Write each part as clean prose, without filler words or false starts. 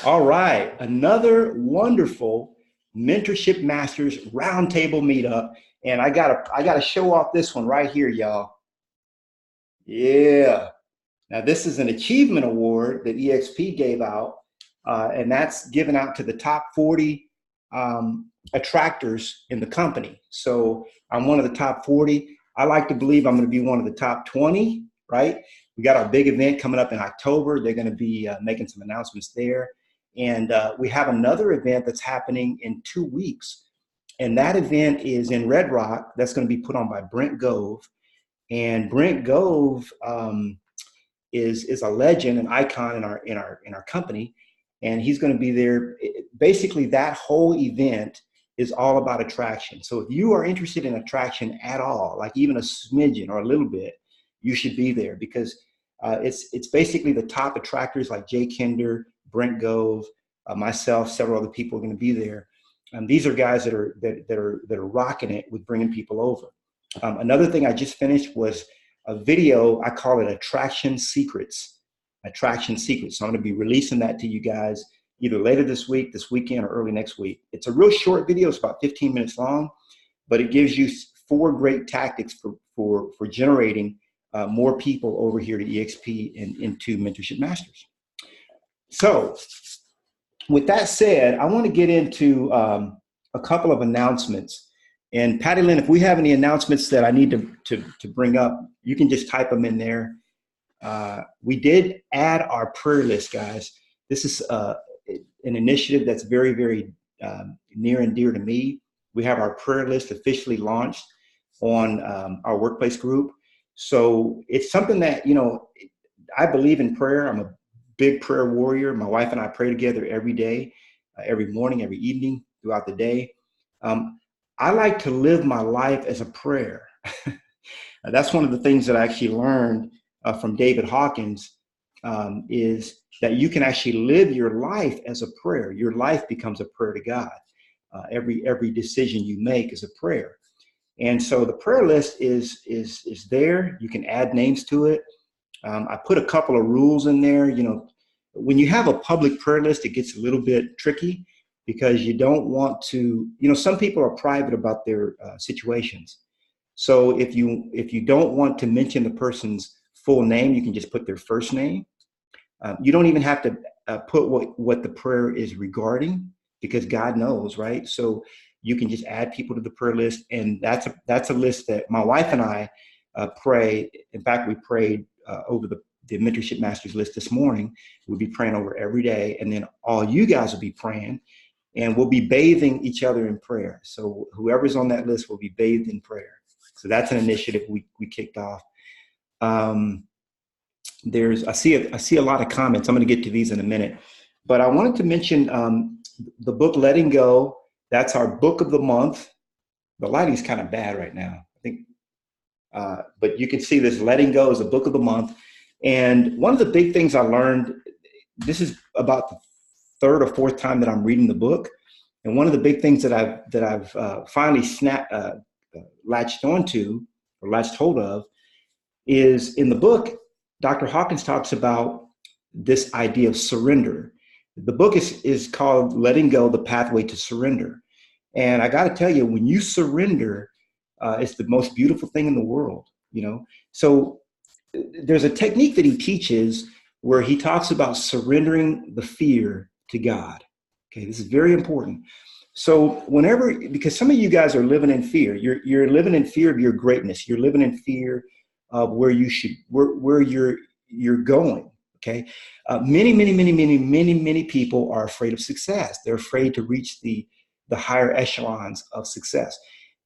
All right, another wonderful Mentorship Masters Roundtable meetup, and I gotta show off this one right here, y'all. Yeah. Now this is an achievement award that EXP gave out, and that's given out to the top 40 attractors in the company. So I'm one of the top 40. I like to believe I'm going to be one of the top 20. Right? We got our big event coming up in October. They're going to be making some announcements there. And we have another event that's happening in 2 weeks. And that event is in Red Rock. That's going to be put on by Brent Gove. And Brent Gove is a legend, an icon in our company. And he's going to be there. Basically, that whole event is all about attraction. So if you are interested in attraction at all, like even a smidgen or a little bit, you should be there because it's basically the top attractors like Jay Kinder, Brent Gove, myself, several other people are going to be there. These are guys that are rocking it with bringing people over. Another thing I just finished was a video. I call it Attraction Secrets. Attraction Secrets. So I'm going to be releasing that to you guys either later this week, this weekend, or early next week. It's a real short video. It's about 15 minutes long, but it gives you 4 great tactics for generating more people over here to EXP and into Mentorship Masters. So with that said, I want to get into a couple of announcements. And Patty Lynn, if we have any announcements that I need to bring up, you can just type them in there. We did add our prayer list, guys. This is an initiative that's very, very near and dear to me. We have our prayer list officially launched on our workplace group. So it's something that, I believe in prayer. I'm a big prayer warrior. My wife and I pray together every day, every morning, every evening, throughout the day. I like to live my life as a prayer. That's one of the things that I actually learned from David Hawkins, is that you can actually live your life as a prayer. Your life becomes a prayer to God. Every decision you make is a prayer. And so the prayer list is there. You can add names to it. I put a couple of rules in there. When you have a public prayer list, it gets a little bit tricky because you don't want to, some people are private about their situations. So if you don't want to mention the person's full name, you can just put their first name. You don't even have to put what the prayer is regarding because God knows, right? So you can just add people to the prayer list, and that's a list that my wife and I pray. In fact, we prayed over the Mentorship Masters list this morning. We'll be praying over every day, and then all you guys will be praying, and we'll be bathing each other in prayer. So whoever's on that list will be bathed in prayer. So that's an initiative we kicked off. I see a lot of comments. I'm going to get to these in a minute, but I wanted to mention the book Letting Go. That's our book of the month. The lighting's kind of bad right now, I think, but you can see this. Letting Go is a book of the month, and one of the big things I learned. This is about the 3rd or 4th time that I'm reading the book, and one of the big things that I've finally latched onto or latched hold of is in the book. Dr. Hawkins talks about this idea of surrender. The book is called Letting Go, The Pathway to Surrender. And I got to tell you, when you surrender, it's the most beautiful thing in the world, So there's a technique that he teaches where he talks about surrendering the fear to God. Okay, this is very important. So because some of you guys are living in fear, you're living in fear of your greatness. You're living in fear of where you're going. Okay. Many people are afraid of success. They're afraid to reach the higher echelons of success.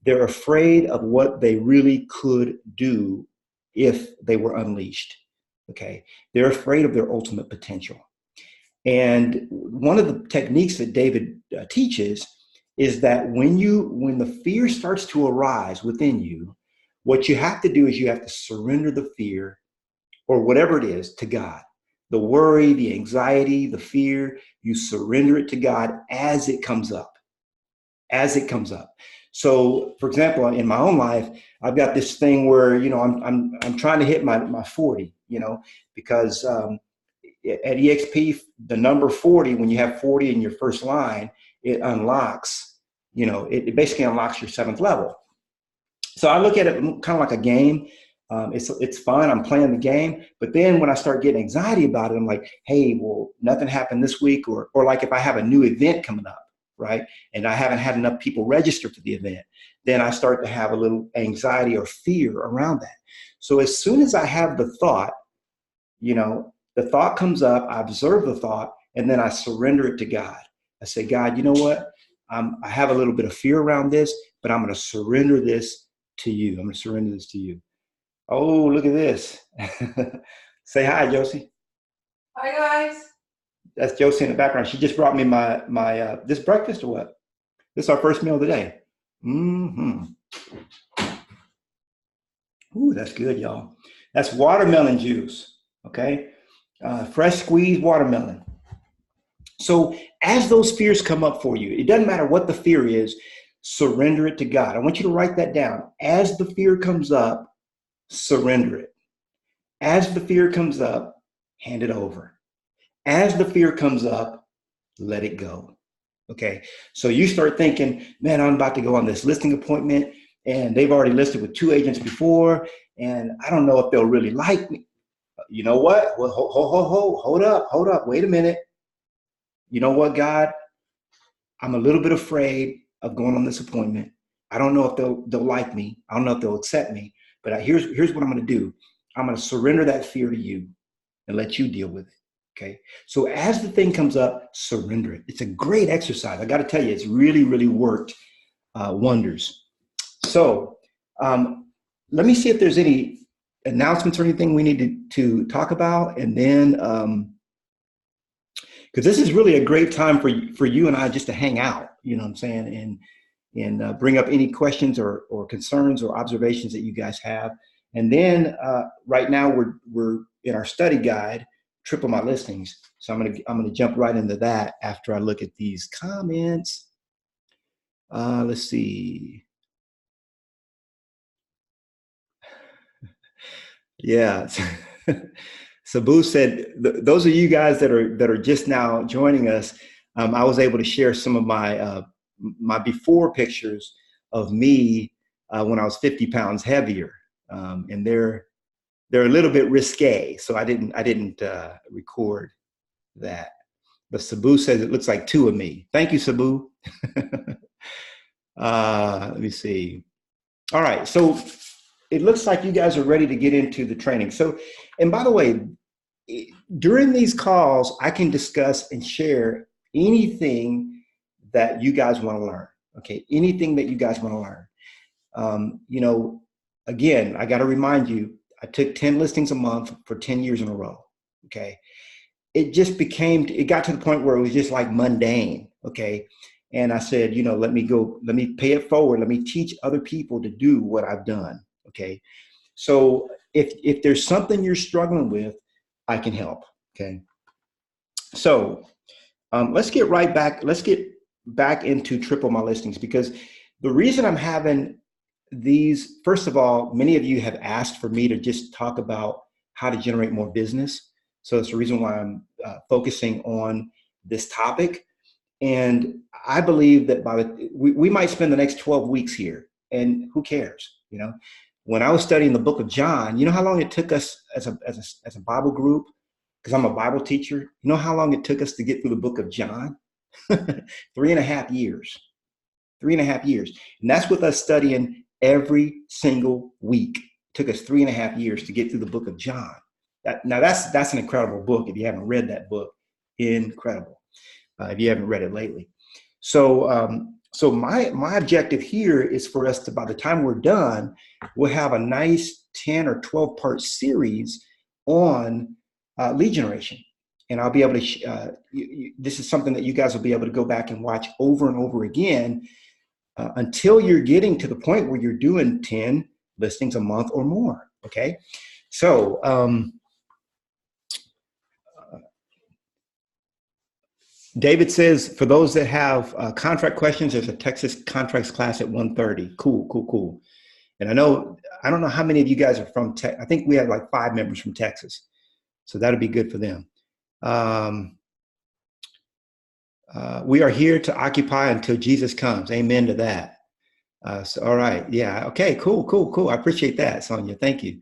They're afraid of what they really could do if they were unleashed. Okay. They're afraid of their ultimate potential. And one of the techniques that David teaches is that when the fear starts to arise within you, what you have to do is you have to surrender the fear or whatever it is to God. The worry, the anxiety, the fear, you surrender it to God as it comes up. So, for example, in my own life, I've got this thing where, I'm trying to hit my 40, because at EXP, the number 40, when you have 40 in your first line, it unlocks, it basically unlocks your 7th level. So I look at it kind of like a game. It's fun. I'm playing the game. But then when I start getting anxiety about it, I'm like, hey, well, nothing happened this week. Or like if I have a new event coming up, right, and I haven't had enough people register for the event, then I start to have a little anxiety or fear around that. So as soon as I have the thought, the thought comes up, I observe the thought, and then I surrender it to God. I say, God, you know what? I have a little bit of fear around this, but I'm going to surrender this to you. I'm going to surrender this to you. Oh, look at this. Say hi, Josie. Hi, guys. That's Josie in the background. She just brought me my this breakfast or what? This is our first meal of the day. Mm-hmm. Ooh, that's good, y'all. That's watermelon juice, okay? Fresh squeezed watermelon. So as those fears come up for you, it doesn't matter what the fear is, surrender it to God. I want you to write that down. As the fear comes up, surrender it. As the fear comes up, hand it over. As the fear comes up, let it go. Okay, so you start thinking, man, I'm about to go on this listing appointment and they've already listed with 2 agents before and I don't know if they'll really like me. You know what? Well, hold up, wait a minute. You know what, God? I'm a little bit afraid of going on this appointment. I don't know if they'll like me. I don't know if they'll accept me, but here's what I'm going to do. I'm going to surrender that fear to you and let you deal with it. Okay. So as the thing comes up, surrender it. It's a great exercise. I got to tell you, it's really, really worked wonders. So let me see if there's any announcements or anything we need to talk about. And then, because this is really a great time for you and I just to hang out, you know what I'm saying? And bring up any questions or concerns or observations that you guys have. And then right now we're in our study guide, Triple My Listings. So I'm gonna jump right into that after I look at these comments. Let's see. Yeah. Sabu said, those of you guys that are just now joining us, I was able to share some of my before pictures of me when I was 50 pounds heavier, and they're a little bit risque, so I didn't record that. But Sabu says it looks like 2 of me. Thank you, Sabu. Let me see. All right, so it looks like you guys are ready to get into the training. So, and by the way, during these calls, I can discuss and share anything that you guys want to learn. Okay, anything that you guys want to learn. Again, I got to remind you, I took 10 listings a month for 10 years in a row. Okay, it got to the point where it was just like mundane. Okay, and I said, let me pay it forward. Let me teach other people to do what I've done. Okay, so if there's something you're struggling with, I can help. Okay, so let's get back. Let's get back into Triple My Listings, because the reason I'm having these, first of all, many of you have asked for me to just talk about how to generate more business. So that's the reason why I'm focusing on this topic. And I believe that we might spend the next 12 weeks here, and who cares? When I was studying the book of John, you know how long it took us as a Bible group? Because I'm a Bible teacher. You know how long it took us to get through the book of John? 3.5 years. 3.5 years. And that's with us studying every single week. It took us 3.5 years to get through the book of John. That's an incredible book. If you haven't read that book, incredible. If you haven't read it lately. So my objective here is for us to, by the time we're done, we'll have a nice 10 or 12 part series on lead generation. And I'll be able to, this is something that you guys will be able to go back and watch over and over again until you're getting to the point where you're doing 10 listings a month or more. Okay. So, David says, for those that have contract questions, there's a Texas contracts class at 1:30. Cool. And I don't know how many of you guys are from Texas. I think we have like 5 members from Texas. So that'll be good for them. We are here to occupy until Jesus comes. Amen to that. So, all right. Yeah. Okay, cool. I appreciate that, Sonia. Thank you.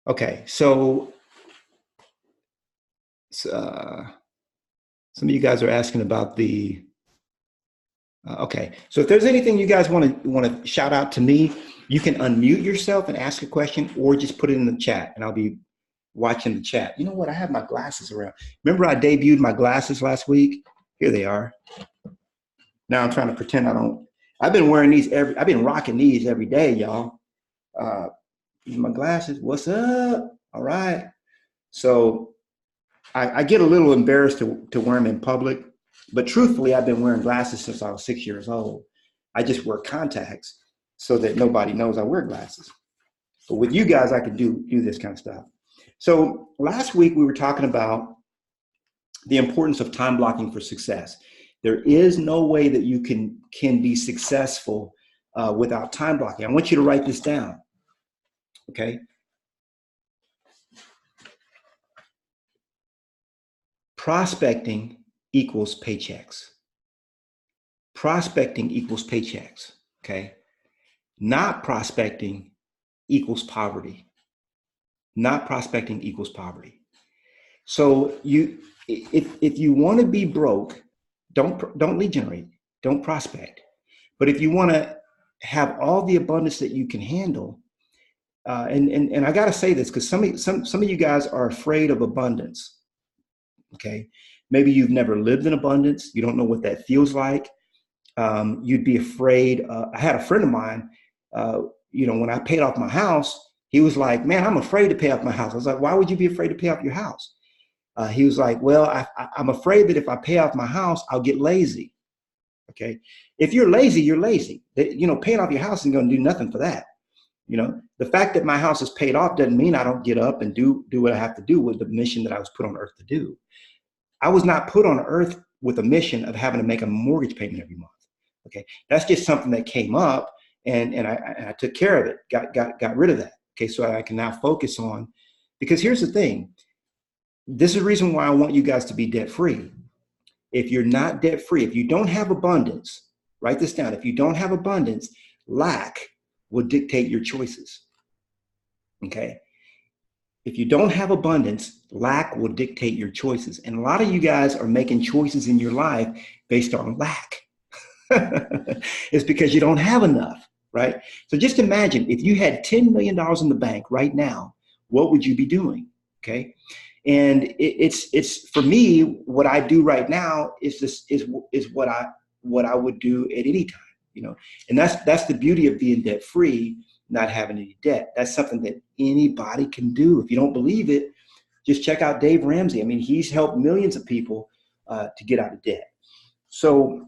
Okay. So some of you guys are asking about the, okay. So if there's anything you guys want to shout out to me, you can unmute yourself and ask a question or just put it in the chat and I'll be watching the chat. You know what? I have my glasses around. Remember I debuted my glasses last week? Here they are. Now I'm trying to pretend I don't. I've been wearing these I've been rocking these every day, y'all. These are my glasses. What's up? All right. So I get a little embarrassed to wear them in public, but truthfully, I've been wearing glasses since I was 6 years old. I just wear contacts so that nobody knows I wear glasses. But with you guys, I could do this kind of stuff. So last week we were talking about the importance of time blocking for success. There is no way that you can be successful without time blocking. I want you to write this down, okay? Prospecting equals paychecks. Prospecting equals paychecks, okay? Not prospecting equals poverty. Not prospecting equals poverty. So if you want to be broke, don't lead generate, don't prospect. But if you want to have all the abundance that you can handle, and I got to say this because some of you guys are afraid of abundance. Okay, maybe you've never lived in abundance. You don't know what that feels like. You'd be afraid. I had a friend of mine. When I paid off my house, he was like, "Man, I'm afraid to pay off my house." I was like, "Why would you be afraid to pay off your house?" He was like, "Well, I'm afraid that if I pay off my house, I'll get lazy." Okay, if you're lazy, you're lazy. Paying off your house isn't going to do nothing for that. The fact that my house is paid off doesn't mean I don't get up and do what I have to do with the mission that I was put on earth to do. I was not put on earth with a mission of having to make a mortgage payment every month. Okay, that's just something that came up, and I took care of it. Got rid of that. Okay, so I can now focus on, because here's the thing. This is the reason why I want you guys to be debt free. If you're not debt free, if you don't have abundance, write this down. If you don't have abundance, lack will dictate your choices. Okay. If you don't have abundance, lack will dictate your choices. And a lot of you guys are making choices in your life based on lack. It's because you don't have enough, right? So just imagine if you had $10 million in the bank right now, what would you be doing? Okay. And it's for me, what I do right now is what I would do at any time, and that's the beauty of being debt free, not having any debt. That's something that anybody can do. If you don't believe it, just check out Dave Ramsey. I mean, he's helped millions of people to get out of debt. So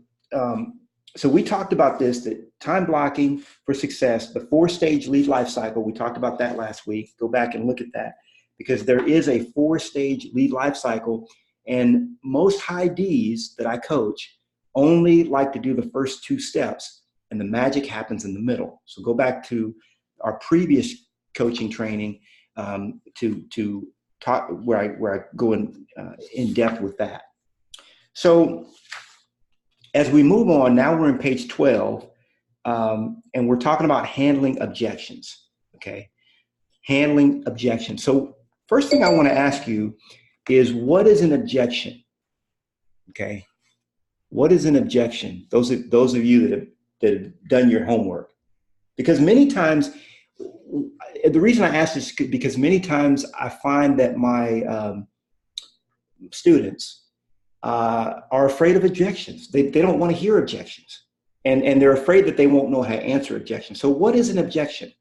we talked about this, that time blocking for success, the 4-stage lead life cycle. We talked about that last week. Go back and look at that, because there is a 4-stage lead life cycle, and most high Ds that I coach only like to do the first 2 steps, and the magic happens in the middle. So go back to our previous coaching training to talk where I go in depth with that. So as we move on, now we're in page 12, and we're talking about handling objections. Okay, handling objections. So first thing I want to ask you is, what is an objection? Okay, what is an objection? Those of you that have done your homework, because many times, the reason I ask this is because many times I find that my students are afraid of objections. They don't want to hear objections, and they're afraid that they won't know how to answer objections. So what is an objection?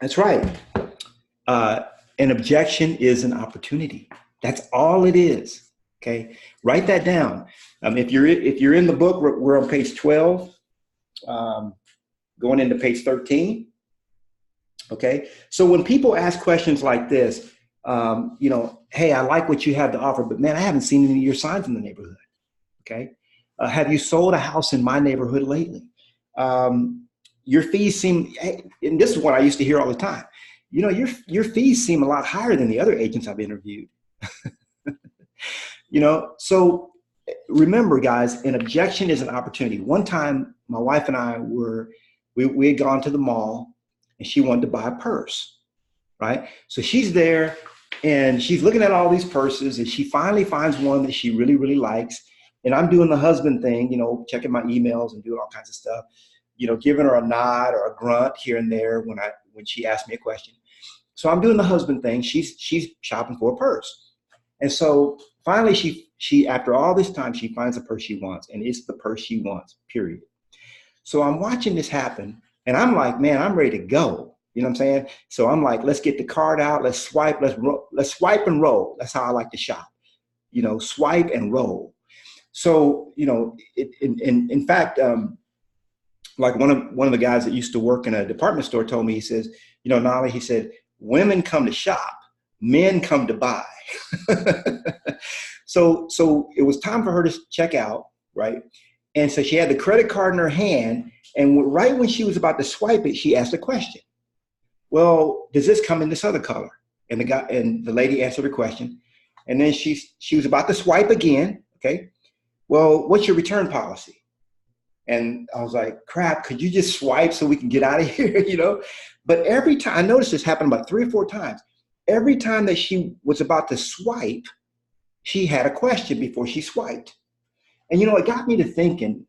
That's right. An objection is an opportunity. That's all it is. Okay, write that down. If you're in the book, we're on page 12, going into page 13. Okay, so when people ask questions like this, hey, I like what you have to offer, but man, I haven't seen any of your signs in the neighborhood. Okay, have you sold a house in my neighborhood lately? Your fees seem, and this is what I used to hear all the time. your fees seem a lot higher than the other agents I've interviewed. So remember, guys, an objection is an opportunity. One time, my wife and I we had gone to the mall, and she wanted to buy a purse, right? So she's there, and she's looking at all these purses, and she finally finds one that she really, really likes. And I'm doing the husband thing, checking my emails and doing all kinds of stuff, giving her a nod or a grunt here and there when she asked me a question. So I'm doing the husband thing. She's shopping for a purse. And so finally, she after all this time, she finds the purse she wants, and it's the purse she wants, period. So I'm watching this happen, and I'm like, man, I'm ready to go. You know what I'm saying? So I'm like, let's get the card out. Let's swipe. Let's swipe and roll. That's how I like to shop. Swipe and roll. So in fact, like one of the guys that used to work in a department store told me, he says, Knolly, he said, women come to shop, men come to buy. So it was time for her to check out, right? And so she had the credit card in her hand, and right when she was about to swipe it, she asked a question. Well, does this come in this other color? And the lady answered her question, and then she was about to swipe again. Okay, well, what's your return policy? And I was like, crap, could you just swipe so we can get out of here? But every time, I noticed this happened about 3 or 4 times. Every time that she was about to swipe, she had a question before she swiped. And, it got me to thinking,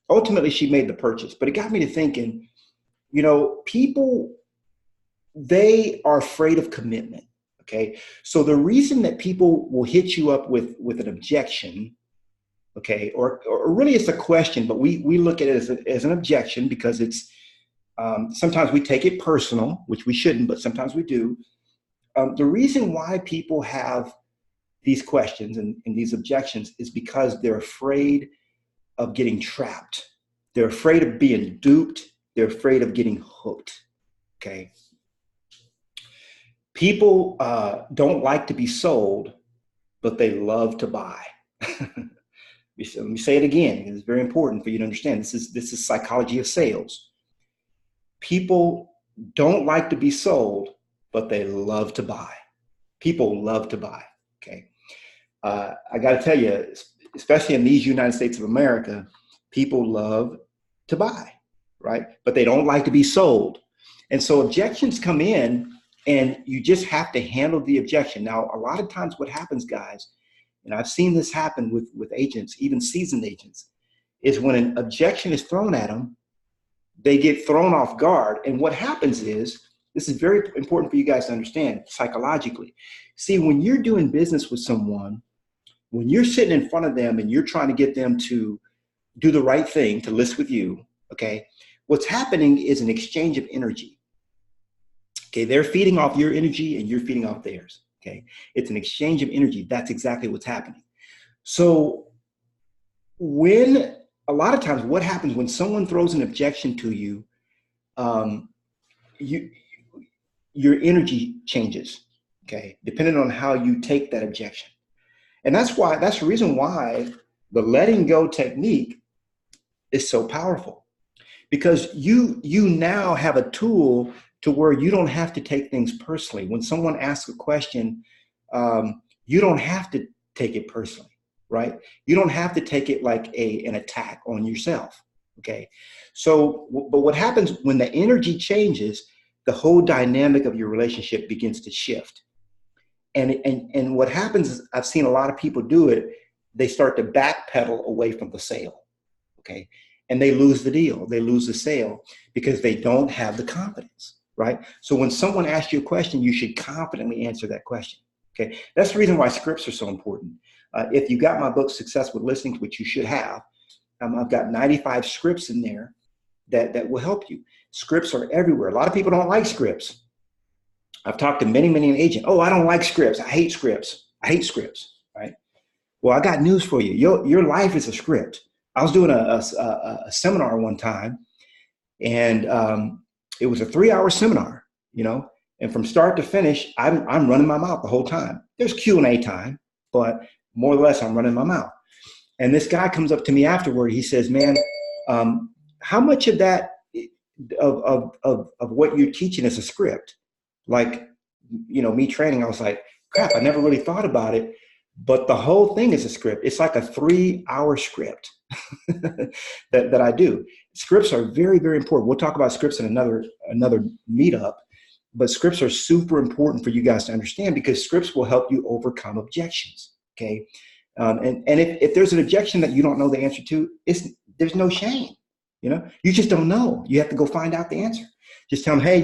ultimately she made the purchase, but it got me to thinking, people, they are afraid of commitment. Okay. So the reason that people will hit you up with an objection, okay, or really it's a question, but we look at it as an objection because it's, sometimes we take it personal, which we shouldn't, but sometimes we do. The reason why people have these questions and these objections is because they're afraid of getting trapped. They're afraid of being duped. They're afraid of getting hooked. Okay. People don't like to be sold, but they love to buy. Let me say it again. It's very important for you to understand. This is psychology of sales. People don't like to be sold, but they love to buy. People love to buy. Okay. I got to tell you, especially in these United States of America, people love to buy, right? But they don't like to be sold. And so objections come in, and you just have to handle the objection. Now, a lot of times what happens, guys, and I've seen this happen with agents, even seasoned agents, is when an objection is thrown at them, they get thrown off guard. And what happens is, this is very important for you guys to understand psychologically. See, when you're doing business with someone, when you're sitting in front of them and you're trying to get them to do the right thing, to list with you, okay, what's happening is an exchange of energy. Okay, they're feeding off your energy and you're feeding off theirs. Okay, it's an exchange of energy. That's exactly what's happening. So a lot of times what happens when someone throws an objection to you, your energy changes, okay, depending on how you take that objection. And that's the reason why the letting go technique is so powerful, because you now have a tool to where you don't have to take things personally. When someone asks a question, you don't have to take it personally, right? You don't have to take it like an attack on yourself, okay? So, but what happens when the energy changes, the whole dynamic of your relationship begins to shift. And what happens is, I've seen a lot of people do it, they start to backpedal away from the sale, okay? And they lose the deal, they lose the sale because they don't have the confidence, right? So when someone asks you a question, you should confidently answer that question, okay? That's the reason why scripts are so important. If you got my book, Success with Listings, which you should have, I've got 95 scripts in there that will help you. Scripts are everywhere. A lot of people don't like scripts. I've talked to many an agent. Oh, I don't like scripts. I hate scripts. I hate scripts, right? Well, I got news for you. Your life is a script. I was doing a seminar one time, and it was a 3-hour seminar, and from start to finish, I'm running my mouth the whole time. There's Q&A time, but more or less I'm running my mouth. And this guy comes up to me afterward. He says, man, how much of that, of what you're teaching is a script? like, me training, I was like, crap, I never really thought about it. But the whole thing is a script. It's like a 3-hour script that I do. Scripts are very, very important. We'll talk about scripts in another meetup, but scripts are super important for you guys to understand, because scripts will help you overcome objections. Okay. And if there's an objection that you don't know the answer to, there's no shame. You just don't know. You have to go find out the answer. Just tell them, hey,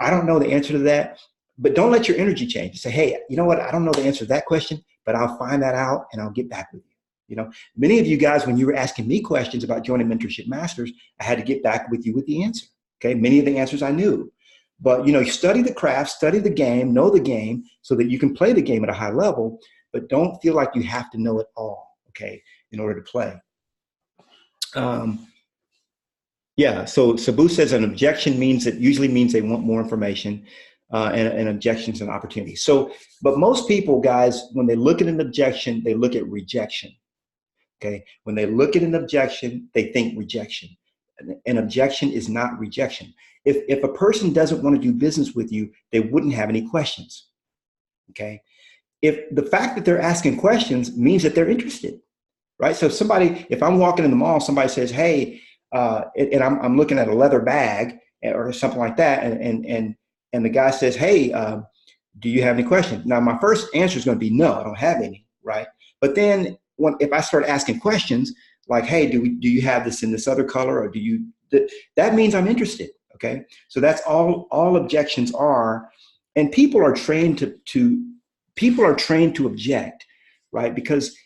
I don't know the answer to that, but don't let your energy change. Say, hey, you know what? I don't know the answer to that question, but I'll find that out and I'll get back with you. Many of you guys, when you were asking me questions about joining Mentorship Masters, I had to get back with you with the answer. Okay. Many of the answers I knew, but study the craft, study the game, know the game so that you can play the game at a high level, but don't feel like you have to know it all. Okay. In order to play. Yeah, so Sabu says an objection usually means they want more information, and objections and opportunities. So, but most people, guys, when they look at an objection, they look at rejection. Okay, when they look at an objection, they think rejection. An objection is not rejection. If a person doesn't want to do business with you, they wouldn't have any questions. Okay, if the fact that they're asking questions means that they're interested, right? So if I'm walking in the mall, somebody says, hey, and I'm looking at a leather bag or something like that, and the guy says, hey, do you have any questions? Now, my first answer is going to be no, I don't have any, right? But then if I start asking questions like, hey, do you have this in this other color, or that means I'm interested, okay? So that's all objections are, and people are trained to object, right? Because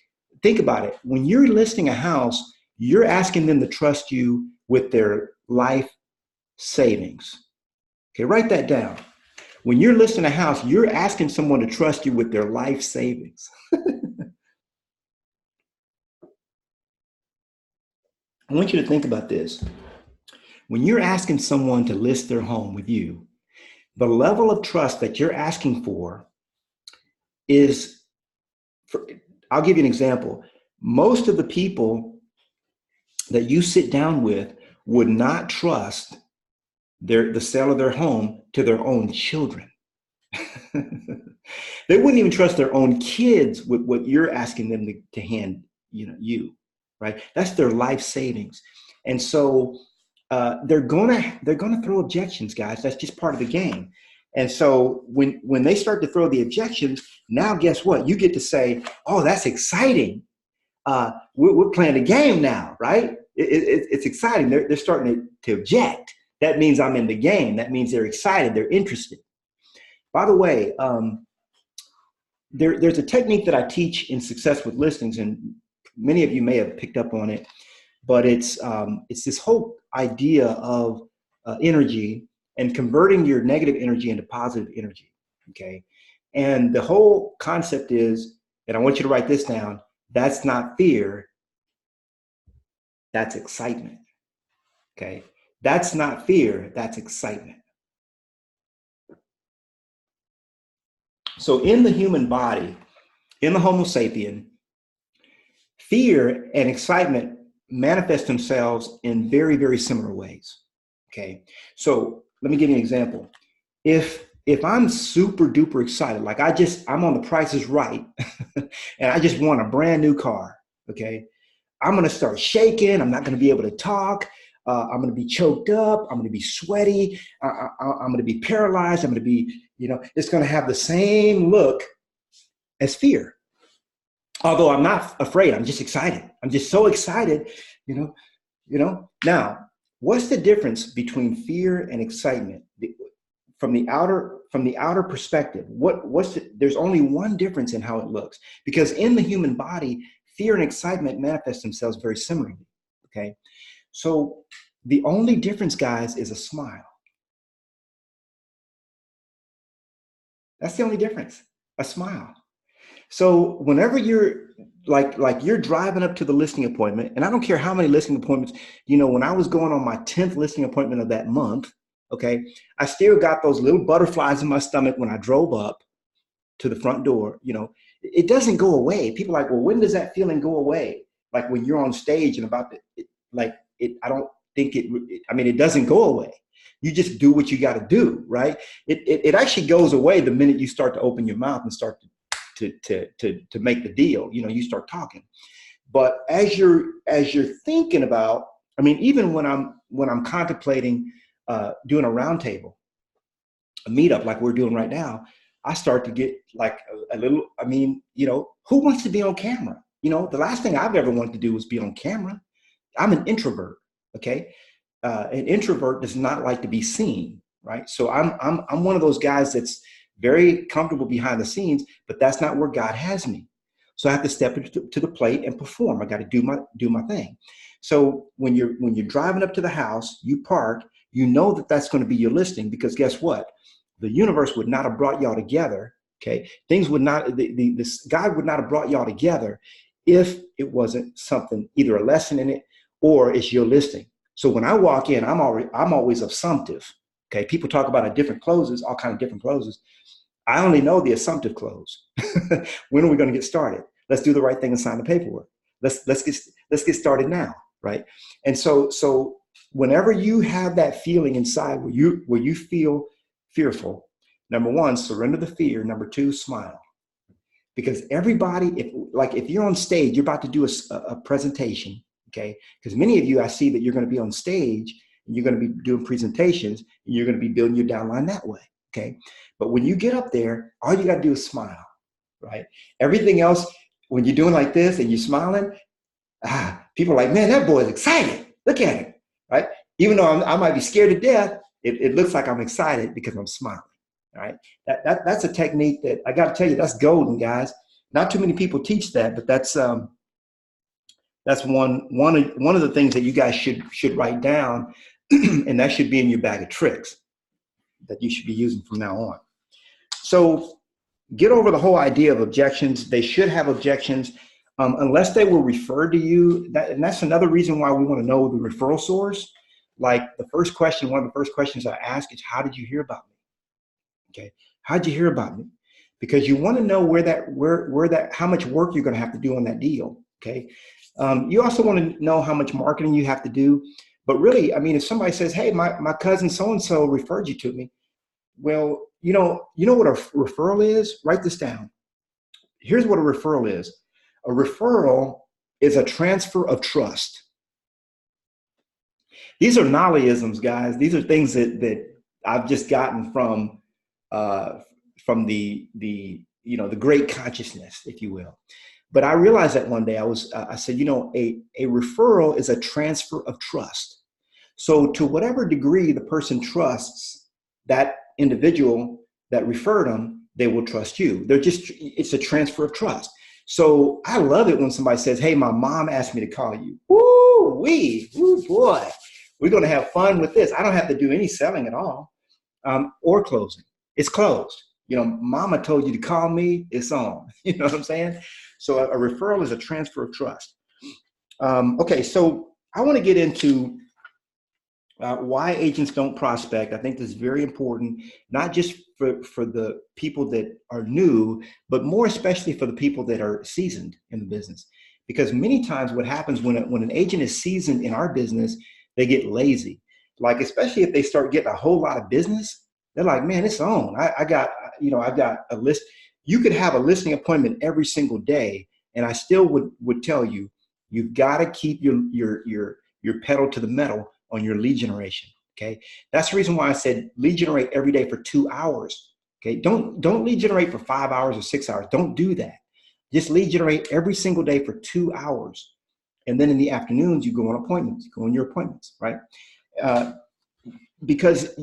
think about it, when you're listing a house, you're asking them to trust you with their life savings. Okay, write that down. When you're listing a house, you're asking someone to trust you with their life savings. I want you to think about this. When you're asking someone to list their home with you, the level of trust that you're asking for I'll give you an example. Most of the people that you sit down with would not trust the sale of their home to their own children. They wouldn't even trust their own kids with what you're asking them to hand you, right? That's their life savings. And so they're gonna throw objections, guys. That's just part of the game. And so when they start to throw the objections, now guess what? You get to say, oh, that's exciting. We're playing a game now, right? It's exciting. They're starting to object. That means I'm in the game. That means they're excited. They're interested. By the way, there's a technique that I teach in Success with Listings, and many of you may have picked up on it, but it's this whole idea of energy and converting your negative energy into positive energy, okay? And the whole concept is, and I want you to write this down, that's not fear, that's excitement, okay? That's not fear, that's excitement. So in the human body, in the Homo sapien, fear and excitement manifest themselves in very, very similar ways, okay? So let me give you an example. If I'm super duper excited, like I'm on The Price is Right, and I just want a brand new car, okay? I'm going to start shaking. I'm not going to be able to talk. I'm going to be choked up. I'm going to be sweaty. I'm going to be paralyzed. I'm going to be, it's going to have the same look as fear. Although I'm not afraid. I'm just excited. I'm just so excited, Now, what's the difference between fear and excitement? From the outer perspective, there's only one difference in how it looks, because in the human body, fear and excitement manifest themselves very similarly, okay? So the only difference, guys, is a smile. That's the only difference, a smile. So whenever you're you're driving up to the listing appointment, and I don't care how many listing appointments, when I was going on my 10th listing appointment of that month, okay, I still got those little butterflies in my stomach when I drove up to the front door. It doesn't go away. People are like, well, when does that feeling go away? Like when you're on stage and I don't think it doesn't go away. You just do what you got to do, right? It actually goes away the minute you start to open your mouth and start to make the deal. You start talking. But as you're thinking about, I mean, even when I'm contemplating doing a roundtable, a meetup like we're doing right now, I start to get like a little. I mean, who wants to be on camera? The last thing I've ever wanted to do was be on camera. I'm an introvert. Okay. An introvert does not like to be seen, right? So I'm one of those guys that's very comfortable behind the scenes, but that's not where God has me. So I have to step to the plate and perform. I got to do my thing. So when you're driving up to the house, you park. You know that's going to be your listing, because guess what? The universe would not have brought y'all together. Okay, things would not. This God would not have brought y'all together if it wasn't something, either a lesson in it or it's your listing. So when I walk in, I'm always assumptive. Okay, people talk about different closes, all kinds of different closes. I only know the assumptive close. When are we going to get started? Let's do the right thing and sign the paperwork. Let's get started now, right? And so whenever you have that feeling inside where you feel fearful, number one, surrender the fear. Number two, smile. Because everybody, if you're on stage, you're about to do a presentation. Okay, because many of you, I see that you're going to be on stage and you're going to be doing presentations and you're going to be building your downline that way. Okay, but when you get up there, all you got to do is smile, right? Everything else, when you're doing like this and you're smiling, people are like, man, that boy's excited. Look at him, right? Even though I might be scared to death, it looks like I'm excited because I'm smiling. All right, that's a technique that I got to tell you, that's golden, guys. Not too many people teach that, but that's one of the things that you guys should write down, and that should be in your bag of tricks that you should be using from now on. So get over the whole idea of objections. They should have objections unless they were referred to you. And that's another reason why we want to know the referral source. Like one of the first questions I ask is, how did you hear about me? Okay, how'd you hear about me? Because you want to know how much work you're going to have to do on that deal. Okay. You also want to know how much marketing you have to do. But really, I mean, if somebody says, hey, my cousin so-and-so referred you to me. Well, you know what a referral is? Write this down. Here's what a referral is. A referral is a transfer of trust. These are Knollyisms, guys. These are things that I've just gotten from the great consciousness, if you will. But I realized that one day I said, a referral is a transfer of trust. So to whatever degree the person trusts that individual that referred them, they will trust you. It's a transfer of trust. So I love it when somebody says, hey, my mom asked me to call you. Woo boy, we're going to have fun with this. I don't have to do any selling at all, or closing. It's closed. Mama told you to call me, it's on. You know what I'm saying? So a referral is a transfer of trust. Okay, so I want to get into why agents don't prospect. I think this is very important, not just for the people that are new, but more especially for the people that are seasoned in the business. Because many times what happens when an agent is seasoned in our business, they get lazy. Like, especially if they start getting a whole lot of business, they're like, man, it's on. I've got a list. You could have a listing appointment every single day, and I still would tell you, you've got to keep your pedal to the metal on your lead generation. Okay, that's the reason why I said lead generate every day for 2 hours. Okay, don't lead generate for 5 hours or 6 hours. Don't do that. Just lead generate every single day for 2 hours, and then in the afternoons you go on appointments. You go on your appointments, right? Because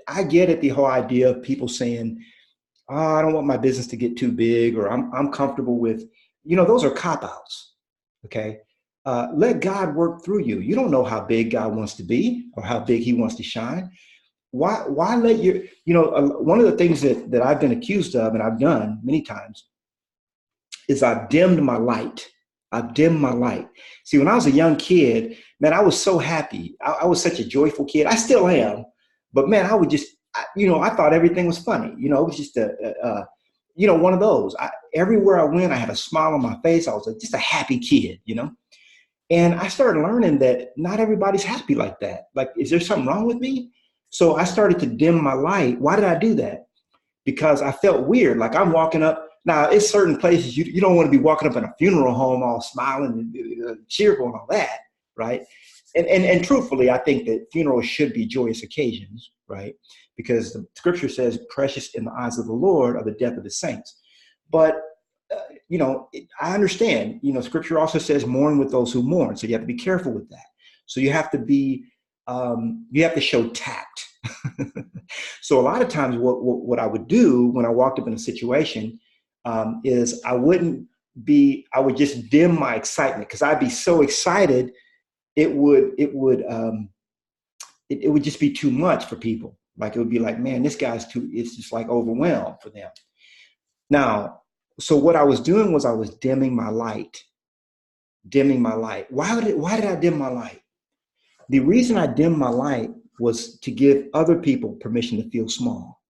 I get at the whole idea of people saying, oh, I don't want my business to get too big, or I'm comfortable with, those are cop-outs. Okay. Let God work through you. You don't know how big God wants to be or how big he wants to shine. Why let one of the things that I've been accused of, and I've done many times, is I've dimmed my light. See, when I was a young kid, man, I was so happy. I was such a joyful kid. I still am, but man, I would just, I thought everything was funny. It was just one of those. Everywhere I went, I had a smile on my face. I was just a happy kid, And I started learning that not everybody's happy like that. Like, is there something wrong with me? So I started to dim my light. Why did I do that? Because I felt weird. Like I'm walking up. Now, it's certain places you don't want to be walking up in a funeral home all smiling and cheerful and all that, right? And truthfully, I think that funerals should be joyous occasions, right? Because the scripture says, precious in the eyes of the Lord are the death of the saints. But I understand, scripture also says mourn with those who mourn. So you have to be careful with that. So you have to you have to show tact. So a lot of times what I would do when I walked up in a situation is I would just dim my excitement because I'd be so excited. It would just be too much for people. Like it would be like, man, this guy's it's just like overwhelmed for them. Now, so what I was doing was I was dimming my light. Why did I dim my light? The reason I dimmed my light was to give other people permission to feel small.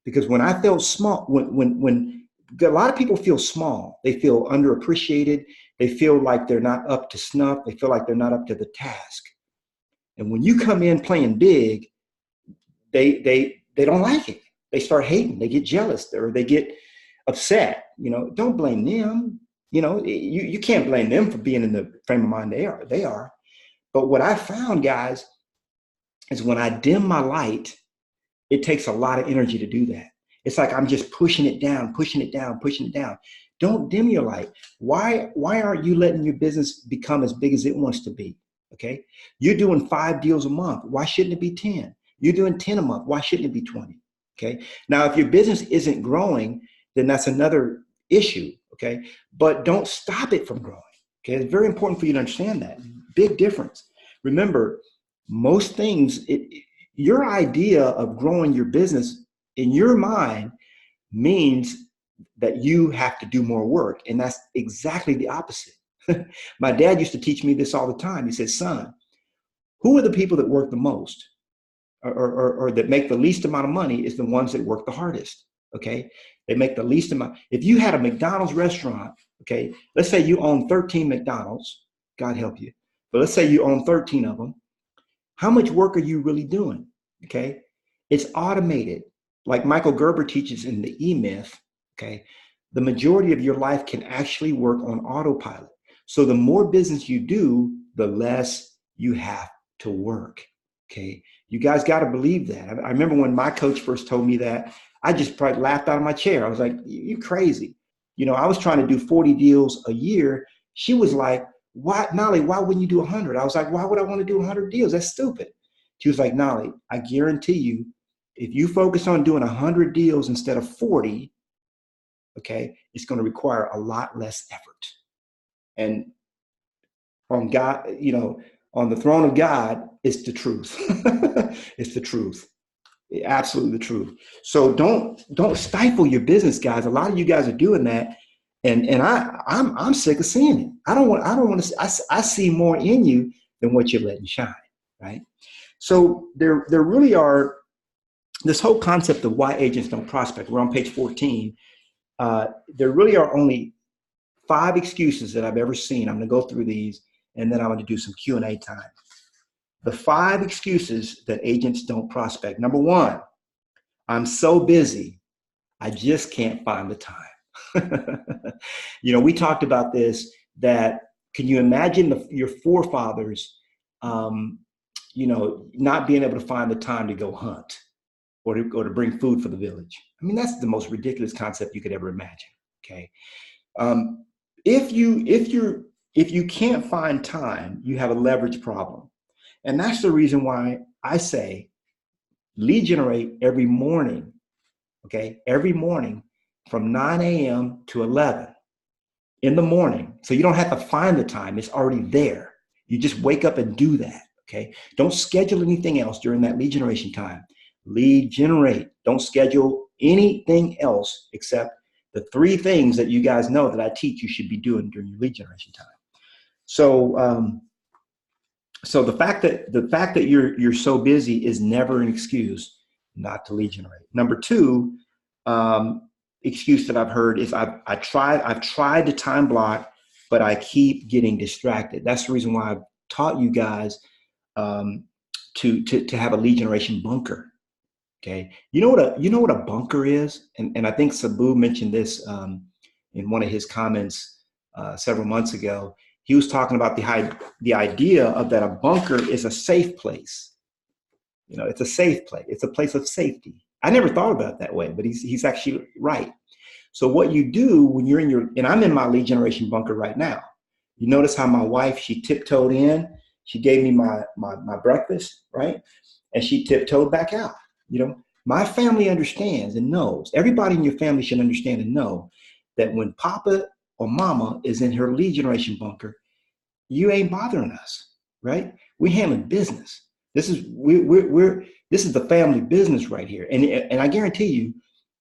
Because when I felt small, when a lot of people feel small, they feel underappreciated. They feel like they're not up to snuff. They feel like they're not up to the task. And when you come in playing big, they don't like it. They start hating. They get jealous or they get upset. Don't blame them. You can't blame them for being in the frame of mind they are. But what I found, guys, is when I dim my light, it takes a lot of energy to do that. It's like I'm just pushing it down. Don't dim your light. Why aren't you letting your business become as big as it wants to be? Okay. You're doing 5 deals a month. Why shouldn't it be 10? You're doing 10 a month. Why shouldn't it be 20? Okay. Now, if your business isn't growing, then that's another issue. Okay. But don't stop it from growing. Okay. It's very important for you to understand that. Big difference. Remember, most things, your idea of growing your business in your mind means that you have to do more work. And that's exactly the opposite. My dad used to teach me this all the time. He said, son, who are the people that work the most or that make the least amount of money is the ones that work the hardest. Okay. They make the least amount. If you had a McDonald's restaurant, okay, let's say you own 13 McDonald's, God help you. But let's say you own 13 of them. How much work are you really doing? Okay. It's automated. Like Michael Gerber teaches in the E-Myth, okay, the majority of your life can actually work on autopilot. So the more business you do, the less you have to work. Okay. You guys got to believe that. I remember when my coach first told me that, I just probably laughed out of my chair. I was like, you crazy. I was trying to do 40 deals a year. She was like, why, Knolly, why wouldn't you do 100? I was like, why would I want to do 100 deals? That's stupid. She was like, Knolly, I guarantee you, if you focus on doing 100 deals instead of 40, okay, it's going to require a lot less effort. And on God, on the throne of God, it's the truth. It's the truth. Absolutely the truth. So don't stifle your business, guys. A lot of you guys are doing that. And I'm sick of seeing it. I don't want to, I see more in you than what you're letting shine. Right. So there really are this whole concept of why agents don't prospect. We're on page 14. There really are only 5 excuses that I've ever seen. I'm going to go through these and then I'm going to do some Q&A time. The 5 excuses that agents don't prospect. Number 1, I'm so busy, I just can't find the time. We talked about this, that can you imagine your forefathers, not being able to find the time to go hunt or to bring food for the village? I mean, that's the most ridiculous concept you could ever imagine. Okay. If you can't find time, you have a leverage problem. And that's the reason why I say lead generate every morning, okay? Every morning from 9 a.m. to 11 in the morning. So you don't have to find the time. It's already there. You just wake up and do that, okay? Don't schedule anything else during that lead generation time. Lead generate. Don't schedule anything else except the 3 things that you guys know that I teach you should be doing during your lead generation time. So the fact that you're so busy is never an excuse not to lead generate. Number 2, excuse that I've heard is I've tried to time block but I keep getting distracted. That's the reason why I've taught you guys to have a lead generation bunker. Okay, you know what a bunker is, and I think Sabu mentioned this in one of his comments several months ago. He was talking about the idea of that a bunker is a safe place. It's a safe place. It's a place of safety. I never thought about it that way, but he's actually right. So what you do when you're and I'm in my lead generation bunker right now. You notice how my wife, she tiptoed in. She gave me my breakfast, right? And she tiptoed back out. My family understands and knows. Everybody in your family should understand and know that when Papa or Mama is in her lead generation bunker, you ain't bothering us, right? We handling business. This is this is the family business right here. And I guarantee you,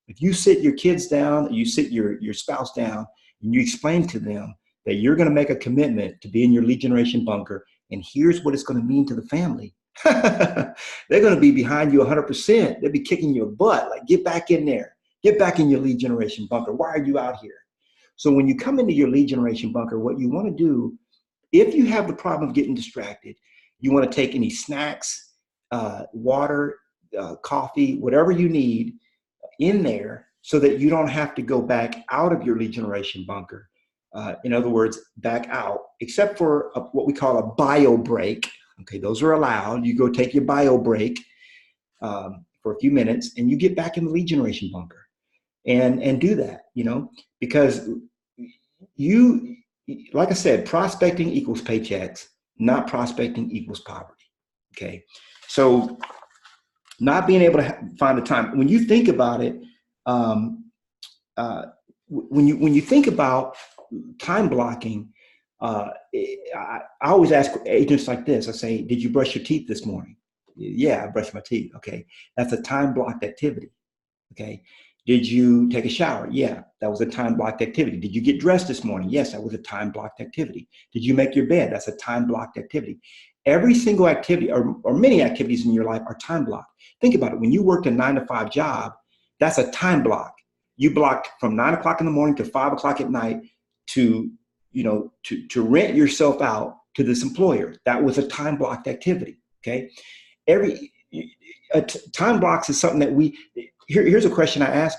if you sit your kids down, you sit your spouse down, and you explain to them that you're going to make a commitment to be in your lead generation bunker, and here's what it's going to mean to the family. They're going to be behind you 100%. They'll be kicking your butt. Like, get back in there. Get back in your lead generation bunker. Why are you out here? So when you come into your lead generation bunker, what you want to do, if you have the problem of getting distracted, you want to take any snacks, water, coffee, whatever you need in there so that you don't have to go back out of your lead generation bunker. In other words, back out, except for what we call a bio break. Okay, those are allowed. You go take your bio break for a few minutes and you get back in the lead generation bunker and do that, because like I said, prospecting equals paychecks, not prospecting equals poverty. Okay, so not being able to find the time. When you think about it, when you think about time blocking, I always ask agents like this. I say, did you brush your teeth this morning? Yeah, I brushed my teeth. Okay, that's a time blocked activity. Okay, did you take a shower? Yeah, that was a time blocked activity. Did you get dressed this morning? Yes, that was a time blocked activity. Did you make your bed? That's a time blocked activity. Every single activity or many activities in your life are time blocked. Think about it. When you worked a 9-to-5 job, that's a time block. You blocked from 9 o'clock in the morning to 5 o'clock at night to rent yourself out to this employer. That was a time blocked activity. Okay. Time blocks is something that here's a question I ask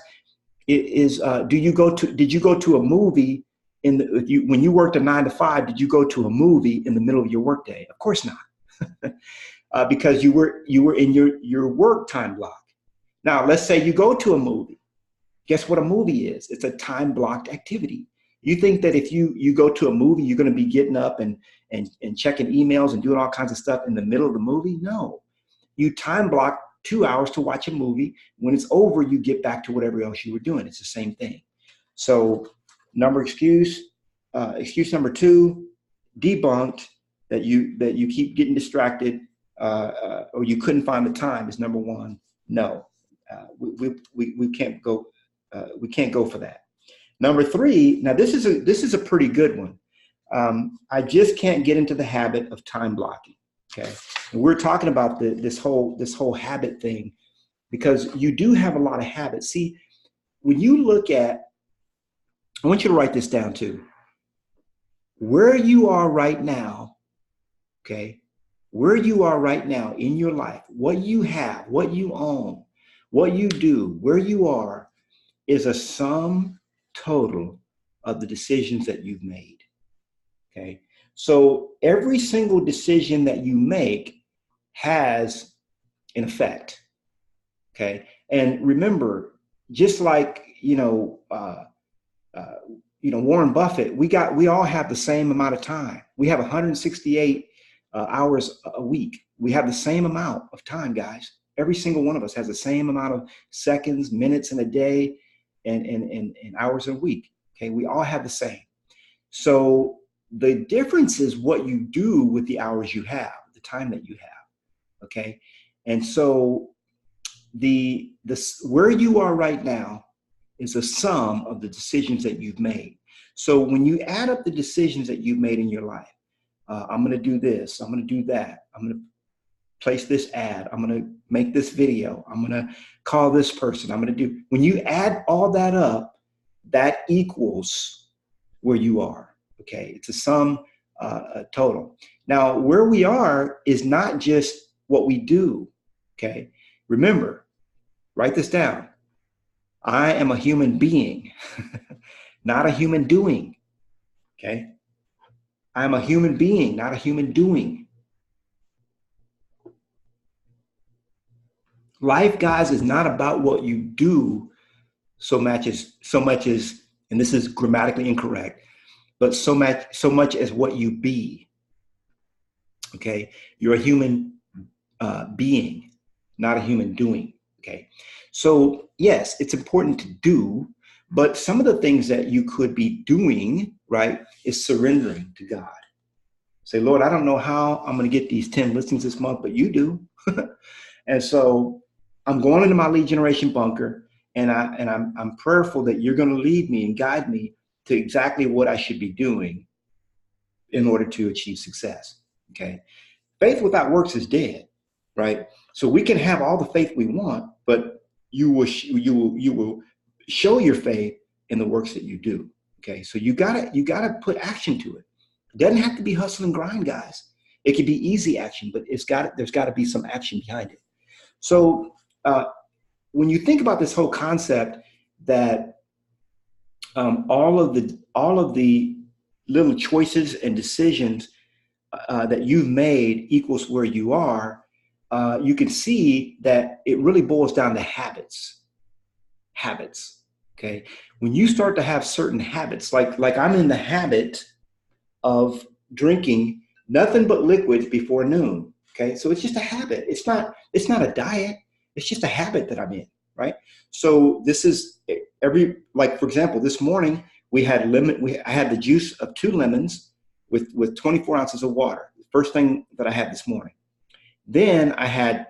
did you go to a movie when you worked a 9-to-5, did you go to a movie in the middle of your workday? Of course not. Because you were in your work time block. Now, let's say you go to a movie. Guess what a movie is? It's a time blocked activity. You think that if you go to a movie, you're going to be getting up and checking emails and doing all kinds of stuff in the middle of the movie? No. You time block 2 hours to watch a movie. When it's over, you get back to whatever else you were doing. It's the same thing. So excuse number 2, debunked, that you keep getting distracted or you couldn't find the time, is number 1. No, we can't go. We can't go for that. Number 3. Now this is a pretty good one. I just can't get into the habit of time blocking. Okay, and we're talking about this whole habit thing because you do have a lot of habits. See, when you look at, I want you to write this down too. Where you are right now, okay, where you are right now in your life, what you have, what you own, what you do, where you are, is a sum total of the decisions that you've made. Okay, so every single decision that you make has an effect. Okay, and remember, just like Warren Buffett, we all have the same amount of time. We have 168 hours a week. We have the same amount of time, guys. Every single one of us has the same amount of seconds, minutes in a day, and hours in a week. Okay, we all have the same. So the difference is what you do with the hours you have, the time that you have. Okay, and so where you are right now is a sum of the decisions that you've made. So when you add up the decisions that you've made in your life, I'm going to do this, I'm going to do that, I'm going to place this ad, I'm going to make this video, I'm going to call this person, I'm going to do, when you add all that up, that equals where you are. Okay, it's a sum total. Now, where we are is not just what we do. Okay, remember, write this down. I am a human being, not a human doing. Okay, I'm a human being, not a human doing. Life, guys, is not about what you do so much as, and this is grammatically incorrect, but so much as what you be. Okay, you're a human being, not a human doing. Okay, so yes, it's important to do, but some of the things that you could be doing, right, is surrendering to God. Say, Lord, I don't know how I'm going to get these 10 listings this month, but you do. And so I'm going into my lead generation bunker, and I'm prayerful that you're going to lead me and guide me to exactly what I should be doing in order to achieve success. Okay, faith without works is dead, right? So we can have all the faith we want, but you will show your faith in the works that you do. Okay, so you gotta put action to it. It doesn't have to be hustle and grind, guys. It can be easy action, but there's got to be some action behind it. So when you think about this whole concept that all of the little choices and decisions that you've made equals where you are, you can see that it really boils down to habits. Habits. Okay. When you start to have certain habits, like I'm in the habit of drinking nothing but liquids before noon. Okay. So it's just a habit. It's not a diet. It's just a habit that I'm in. Right. So this is for example, this morning I had the juice of 2 lemons with 24 ounces of water. The first thing that I had this morning. Then I had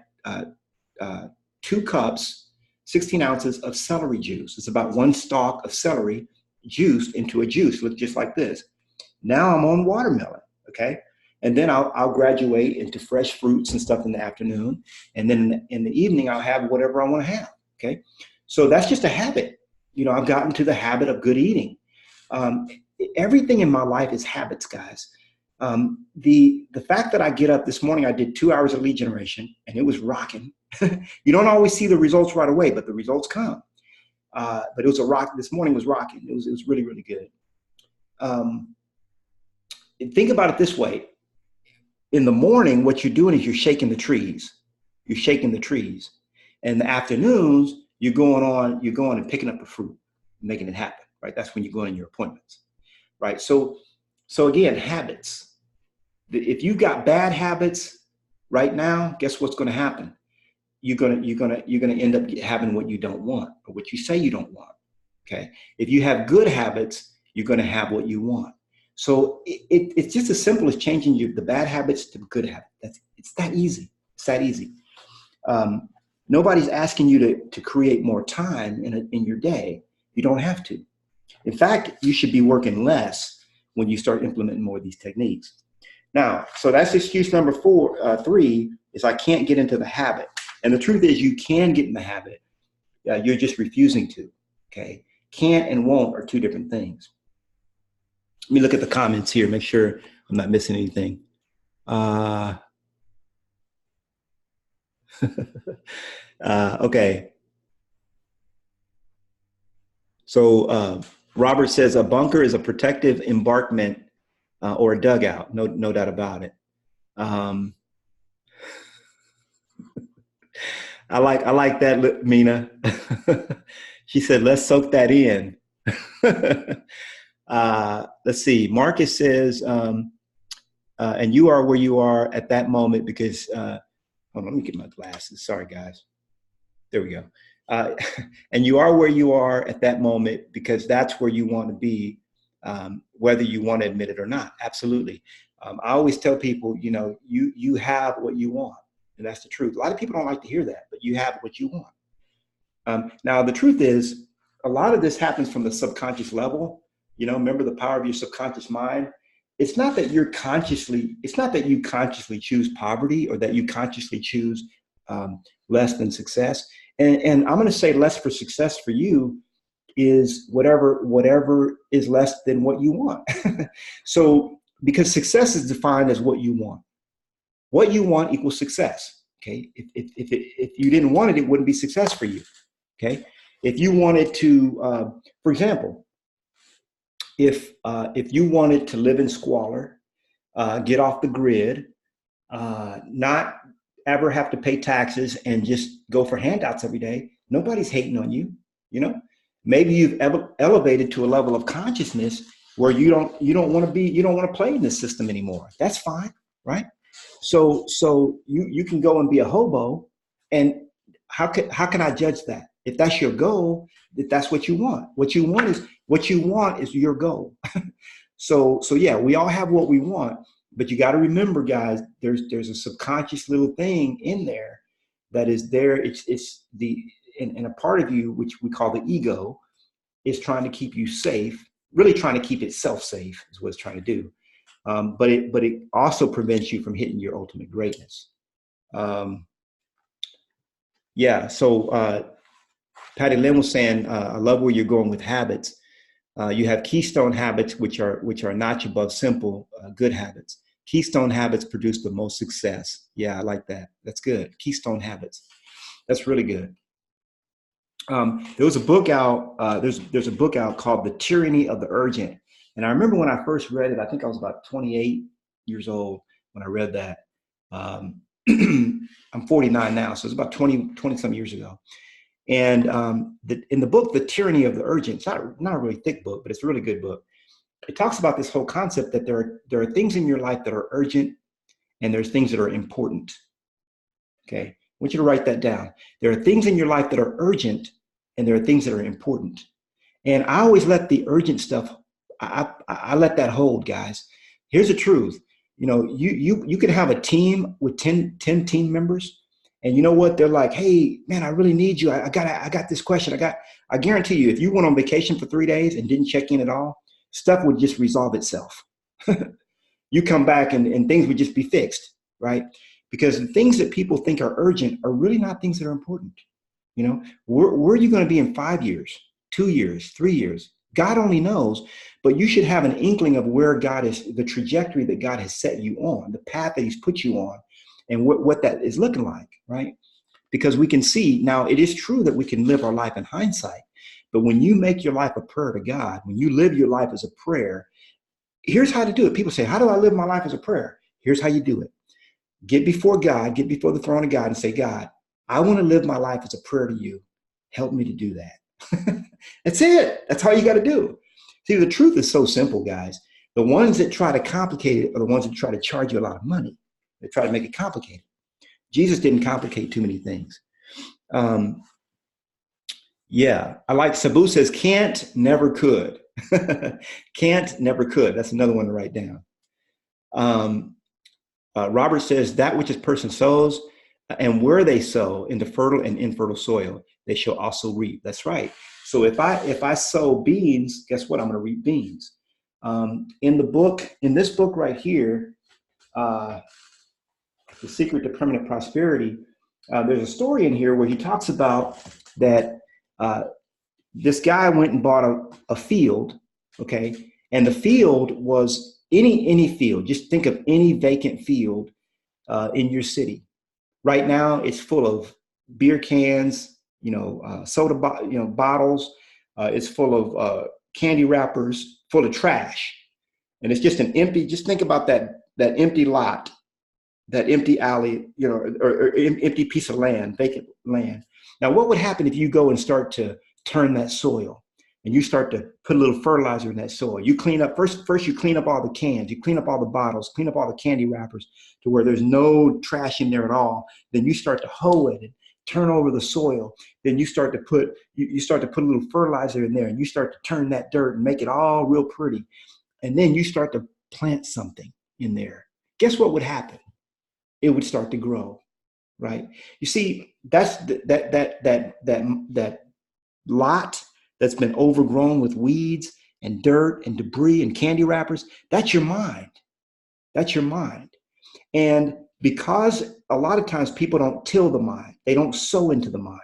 2 cups, 16 ounces of celery juice. It's about 1 stalk of celery juiced into a juice. Look just like this. Now I'm on watermelon, okay? And then I'll graduate into fresh fruits and stuff in the afternoon. And then in the evening, I'll have whatever I want to have, okay? So that's just a habit. You know, I've gotten to the habit of good eating. Everything in my life is habits, guys. The fact that I get up this morning, I did 2 hours of lead generation and it was rocking. You don't always see the results right away, but the results come. But it was this morning was rocking. It was really, really good. Think about it this way. In the morning, what you're doing is you're shaking the trees. You're shaking the trees. And in the afternoons, you're going and picking up the fruit, making it happen, right? That's when you go in your appointments, right? So again, habits. If you've got bad habits right now, guess what's going to happen? You're going to end up having what you don't want or what you say you don't want. Okay. If you have good habits, you're going to have what you want. So it's just as simple as changing the bad habits to good habits. It's that easy. It's that easy. Nobody's asking you to create more time in your day. You don't have to. In fact, you should be working less when you start implementing more of these techniques. Now, so that's excuse number 3 is I can't get into the habit. And the truth is you can get in the habit. You're just refusing to. Okay. Can't and won't are 2 different things. Let me look at the comments here, make sure I'm not missing anything. Okay. So Robert says a bunker is a protective embankment or a dugout. No doubt about it. I like that, Mina. She said, let's soak that in. Let's see. Marcus says, and you are where you are at that moment because, hold on, let me get my glasses. Sorry, guys. There we go. And you are where you are at that moment because that's where you want to be, whether you want to admit it or not. Absolutely. I always tell people, you know, you have what you want. And that's the truth. A lot of people don't like to hear that, but you have what you want. Now, the truth is, a lot of this happens from the subconscious level. You know, remember the power of your subconscious mind. It's not that you consciously choose poverty or that you consciously choose less than success. And I'm going to say less for success for you is whatever is less than what you want. So, because success is defined as what you want. What you want equals success. Okay. If you didn't want it, it wouldn't be success for you. Okay. If you wanted to, for example, if you wanted to live in squalor, get off the grid, not ever have to pay taxes and just go for handouts every day, nobody's hating on you. You know, maybe you've elevated to a level of consciousness where you don't want to play in this system anymore. That's fine, right? So you can go and be a hobo, and how can I judge that? If that's your goal, if that's what you want. What you want is your goal. So yeah, we all have what we want, but you got to remember, guys, there's a subconscious little thing in there that is there. It's and a part of you, which we call the ego, is trying to keep you safe, really trying to keep itself safe is what it's trying to do. But it also prevents you from hitting your ultimate greatness. So Patty Lynn was saying, I love where you're going with habits. You have keystone habits, which are notch above simple, good habits. Keystone habits produce the most success. Yeah, I like that. That's good. Keystone habits. That's really good. There was a book out. There's a book out called The Tyranny of the Urgent. And I remember when I first read it, I think I was about 28 years old when I read that. I'm 49 now, so it's about 20 some years ago. And in the book, The Tyranny of the Urgent, it's not a really thick book, but it's a really good book. It talks about this whole concept that there are things in your life that are urgent, and there's things that are important. Okay, I want you to write that down. There are things in your life that are urgent, and there are things that are important. And I always let the urgent stuff, I let that hold, guys. Here's the truth. You know, you could have a team with 10 team members, and you know what? They're like, hey, man, I really need you. I got this question. I guarantee you, if you went on vacation for 3 days and didn't check in at all, stuff would just resolve itself. You come back and things would just be fixed, right? Because the things that people think are urgent are really not things that are important. You know, where are you going to be in 5 years, 2 years, 3 years? God only knows, but you should have an inkling of where God is, the trajectory that God has set you on, the path that he's put you on, and what that is looking like, right? Because we can see, now it is true that we can live our life in hindsight, but when you make your life a prayer to God, when you live your life as a prayer, here's how to do it. People say, how do I live my life as a prayer? Here's how you do it. Get before God, get before the throne of God and say, God, I want to live my life as a prayer to you. Help me to do that. That's it. That's all you got to do. See, the truth is so simple, guys. The ones that try to complicate it are the ones that try to charge you a lot of money. They try to make it complicated. Jesus didn't complicate too many things. Yeah, I like Sabu says, can't, never could. Can't, never could. That's another one to write down. Robert says, that which a person sows and where they sow into fertile and infertile soil, they shall also reap. That's right. So if I sow beans, guess what? I'm going to reap beans. In this book right here, The Secret to Permanent Prosperity, there's a story in here where he talks about that this guy went and bought a field, okay? And the field was any field. Just think of any vacant field in your city. Right now, it's full of beer cans, soda bottles. It's full of candy wrappers, full of trash. And it's just just think about that empty lot, that empty alley, or empty piece of land, vacant land. Now, what would happen if you go and start to turn that soil and you start to put a little fertilizer in that soil? You clean up, first you clean up all the cans, you clean up all the bottles, clean up all the candy wrappers to where there's no trash in there at all. Then you start to hoe it and turn over the soil. Then you start to put, you start to put a little fertilizer in there, and you start to turn that dirt and make it all real pretty. And then you start to plant something in there. Guess what would happen? It would start to grow, right? You see, that's that lot that's been overgrown with weeds and dirt and debris and candy wrappers. That's your mind. That's your mind. And because a lot of times people don't till the mind, they don't sow into the mind,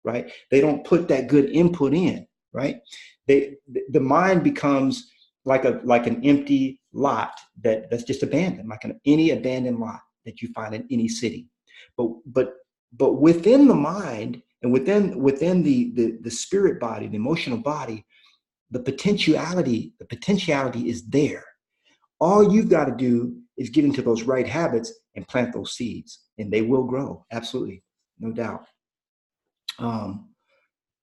right? They don't put that good input in, right? The mind becomes like an empty lot that's just abandoned, like any abandoned lot that you find in any city. But within the mind and within the spirit body, the emotional body, the potentiality is there. All you've got to do is get into those right habits and plant those seeds, and they will grow. Absolutely, no doubt.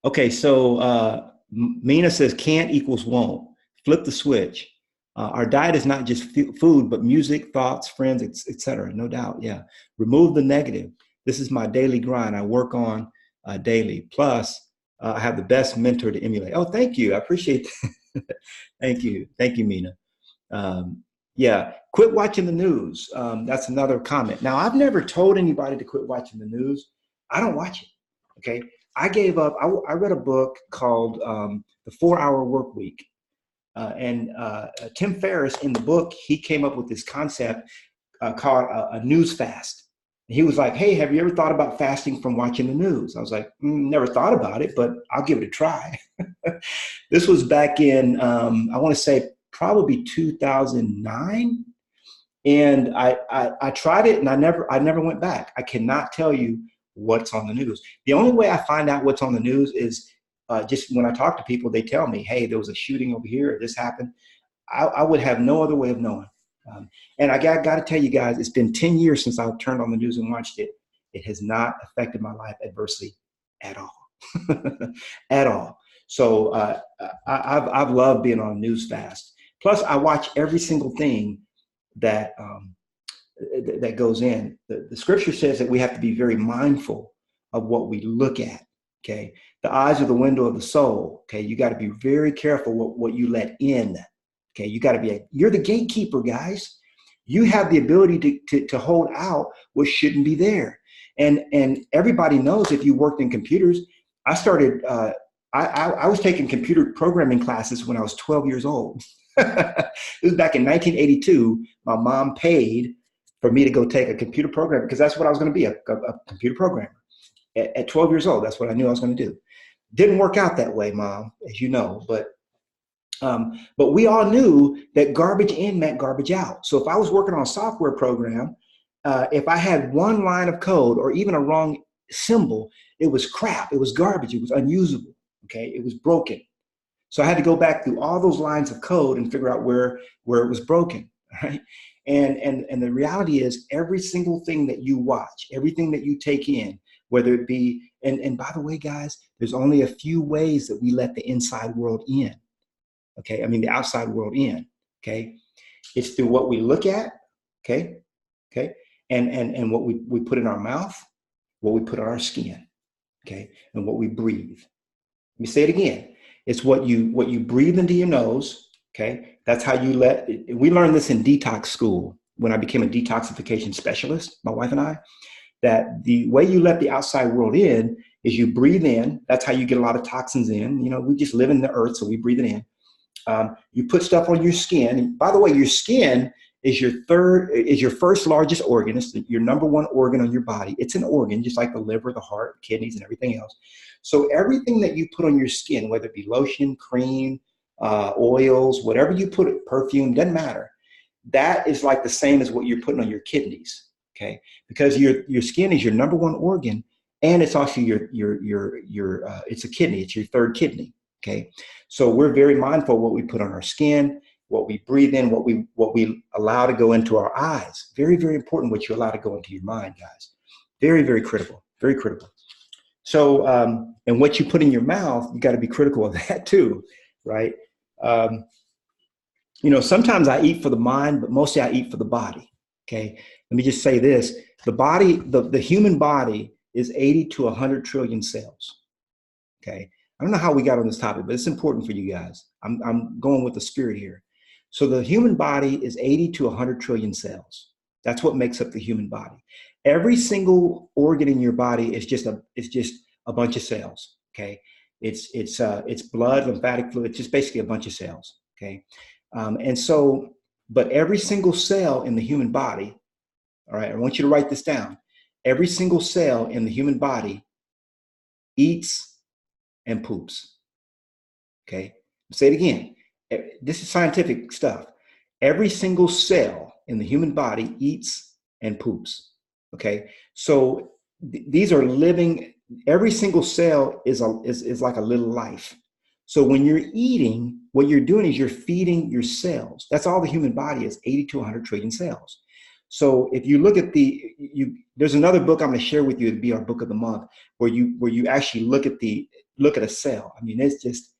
Okay, so Mina says can't equals won't. Flip the switch. Our diet is not just food, but music, thoughts, friends, etc. No doubt. Yeah. Remove the negative. This is my daily grind. I work on daily. Plus, I have the best mentor to emulate. Oh, thank you. I appreciate that. Thank you. Thank you, Mina. Yeah. Quit watching the news. That's another comment. Now, I've never told anybody to quit watching the news. I don't watch it. Okay. I gave up. I read a book called The 4-Hour Work Week. And Tim Ferriss, in the book, he came up with this concept called a news fast. And he was like, hey, have you ever thought about fasting from watching the news? I was like, never thought about it, but I'll give it a try. This was back in, I want to say, probably 2009. And I tried it, and I never went back. I cannot tell you what's on the news. The only way I find out what's on the news is just when I talk to people, they tell me, hey, there was a shooting over here, or this happened. I would have no other way of knowing. And I got to tell you guys, it's been 10 years since I turned on the news and watched it. It has not affected my life adversely at all. At all. So I've loved being on a news fast. Plus, I watch every single thing that goes in. The scripture says that we have to be very mindful of what we look at. Okay, the eyes are the window of the soul. Okay, you got to be very careful what you let in. Okay, you got to be you're the gatekeeper, guys. You have the ability to hold out what shouldn't be there. And everybody knows, if you worked in computers, I started. I was taking computer programming classes when I was 12 years old. It was back in 1982. My mom paid for me to go take a computer program because that's what I was going to be, a computer programmer. At 12 years old, that's what I knew I was going to do. Didn't work out that way, Mom, as you know, but we all knew that garbage in meant garbage out. So if I was working on a software program, if I had one line of code or even a wrong symbol, it was crap. It was garbage. It was unusable. Okay, it was broken. So I had to go back through all those lines of code and figure out where it was broken. Right? And the reality is, every single thing that you watch, everything that you take in, whether it be, and by the way, guys, there's only a few ways that we let the inside world in. Okay, I mean the outside world in. Okay, it's through what we look at. Okay, and what we put in our mouth, what we put on our skin. Okay, and what we breathe. Let me say it again. It's what you breathe into your nose. Okay, that's how you let. We learned this in detox school when I became a detoxification specialist. My wife and I. That the way you let the outside world in is you breathe in. That's how you get a lot of toxins in. You know, we just live in the earth, so we breathe it in. You put stuff on your skin. And by the way, your skin is your first largest organ. It's your number one organ on your body. It's an organ, just like the liver, the heart, kidneys, and everything else. So everything that you put on your skin, whether it be lotion, cream, oils, whatever you put it, perfume, doesn't matter. That is like the same as what you're putting on your kidneys. Okay, because your skin is your number one organ, and it's also it's a kidney. It's your third kidney. Okay, so we're very mindful of what we put on our skin, what we breathe in, what we allow to go into our eyes. Very, very important what you allow to go into your mind, guys. Very, very critical. Very critical. So, and what you put in your mouth, you got to be critical of that too, right? You know, sometimes I eat for the mind, but mostly I eat for the body. Okay, let me just say this. The body, the human body is 80 to 100 trillion cells. Okay, I don't know how we got on this topic, but it's important for you guys. I'm going with the spirit here. So the human body is 80 to 100 trillion cells. That's what makes up the human body. Every single organ in your body is just a bunch of cells. Okay, it's blood, lymphatic fluid, just basically a bunch of cells. Okay, and so. But every single cell in the human body, all right, I want you to write this down. Every single cell in the human body eats and poops. Okay. Say it again. This is scientific stuff. Every single cell in the human body eats and poops. Okay. So these are living, every single cell is like a little life. So when you're eating, what you're doing is you're feeding your cells. That's all the human body is, 80 to 100 trillion cells. So if you look at there's another book I'm going to share with you. It'd be our book of the month, where you actually look at a cell. I mean, it's just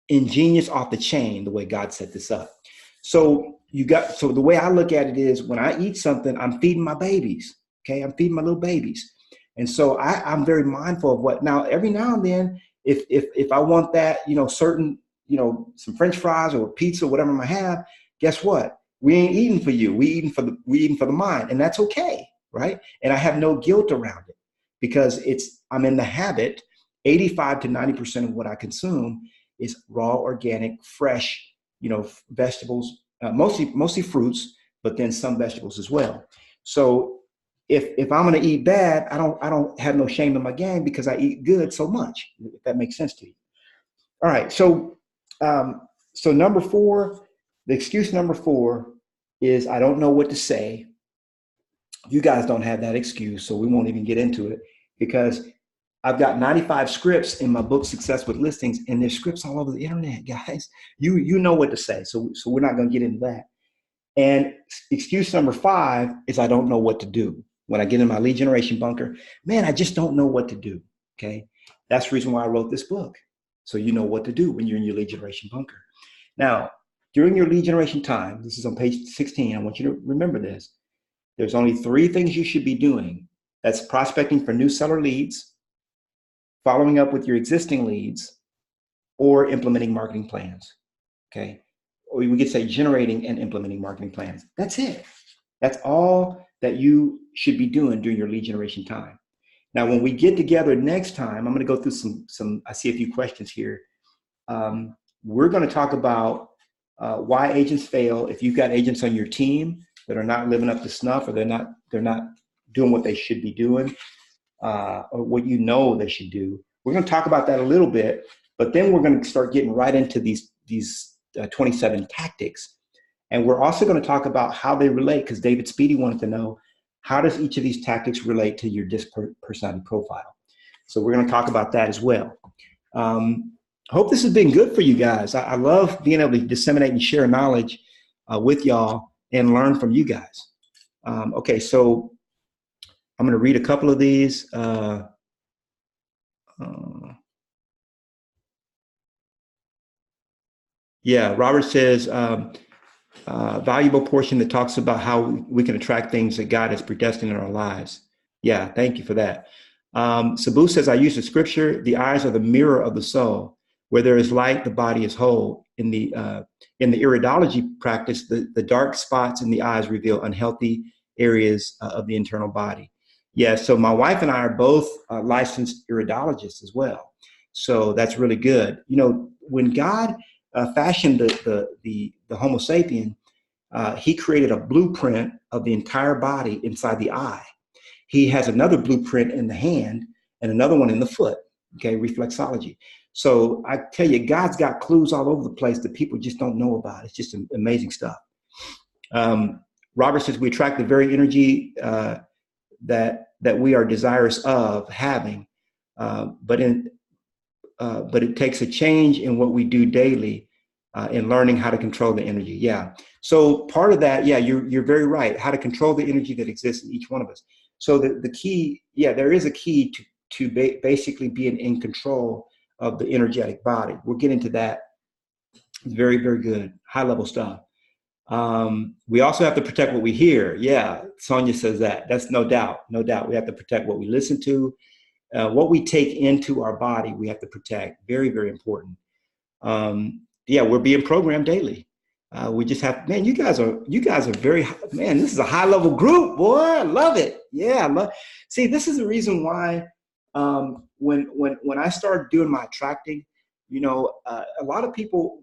ingenious, off the chain, the way God set this up. So the way I look at it is, when I eat something, I'm feeding my babies. Okay. I'm feeding my little babies. And so I'm very mindful of what. Now, every now and then, if I want that, certain, some French fries or pizza, whatever I might have, guess what? We ain't eating for you. We eating for the mind, and that's okay, right? And I have no guilt around it, because I'm in the habit. 85 to 90% of what I consume is raw, organic, fresh, vegetables, mostly fruits, but then some vegetables as well. So if I'm going to eat bad, I don't have no shame in my game, because I eat good so much. If that makes sense to you. All right. So number 4, the excuse number 4 is, I don't know what to say. You guys don't have that excuse, so we won't even get into it, because I've got 95 scripts in my book, Success with Listings, and there's scripts all over the internet, guys. You know what to say, so we're not going to get into that. And excuse number 5 is, I don't know what to do. When I get in my lead generation bunker, man, I just don't know what to do, okay? That's the reason why I wrote this book, so you know what to do when you're in your lead generation bunker. Now, during your lead generation time, this is on page 16, I want you to remember this. There's only 3 things you should be doing. That's prospecting for new seller leads, following up with your existing leads, or implementing marketing plans, okay? Or we could say generating and implementing marketing plans. That's it. That's all that you should be doing during your lead generation time. Now, when we get together next time, I'm going to go through some. I see a few questions here. We're going to talk about why agents fail. If you've got agents on your team that are not living up to snuff, or they're not doing what they should be doing, or what they should do. We're going to talk about that a little bit, but then we're going to start getting right into these 27 tactics. And we're also going to talk about how they relate, because David Speedy wanted to know, how does each of these tactics relate to your DISC personality profile? So we're going to talk about that as well. I hope this has been good for you guys. I love being able to disseminate and share knowledge with y'all and learn from you guys. Okay, so I'm going to read a couple of these. Yeah, Robert says, valuable portion that talks about how we can attract things that God has predestined in our lives. Yeah, thank you for that. Sabu says, I use the scripture, the eyes are the mirror of the soul. Where there is light, the body is whole. In the iridology practice, the dark spots in the eyes reveal unhealthy areas of the internal body. Yeah, so my wife and I are both licensed iridologists as well. So that's really good. When God fashioned the Homo sapien, he created a blueprint of the entire body inside the eye. He has another blueprint in the hand and another one in the foot, okay, reflexology. So I tell you, God's got clues all over the place that people just don't know about. It's just amazing stuff. Robert says, we attract the very energy that we are desirous of having, but it takes a change in what we do daily in learning how to control the energy. Yeah. So part of that, yeah, you're very right. How to control the energy that exists in each one of us. So the key, yeah, there is a key to basically being in control of the energetic body. We'll get into that. Very, very good. High level stuff. We also have to protect what we hear. Yeah, Sonia says that. That's no doubt. No doubt. We have to protect what we listen to. What we take into our body, we have to protect. Very, very important. Yeah, we're being programmed daily. We just have, man, you guys are very, man, this is a high level group, boy. I love it. Yeah. See, this is the reason why when I started doing my attracting, a lot of people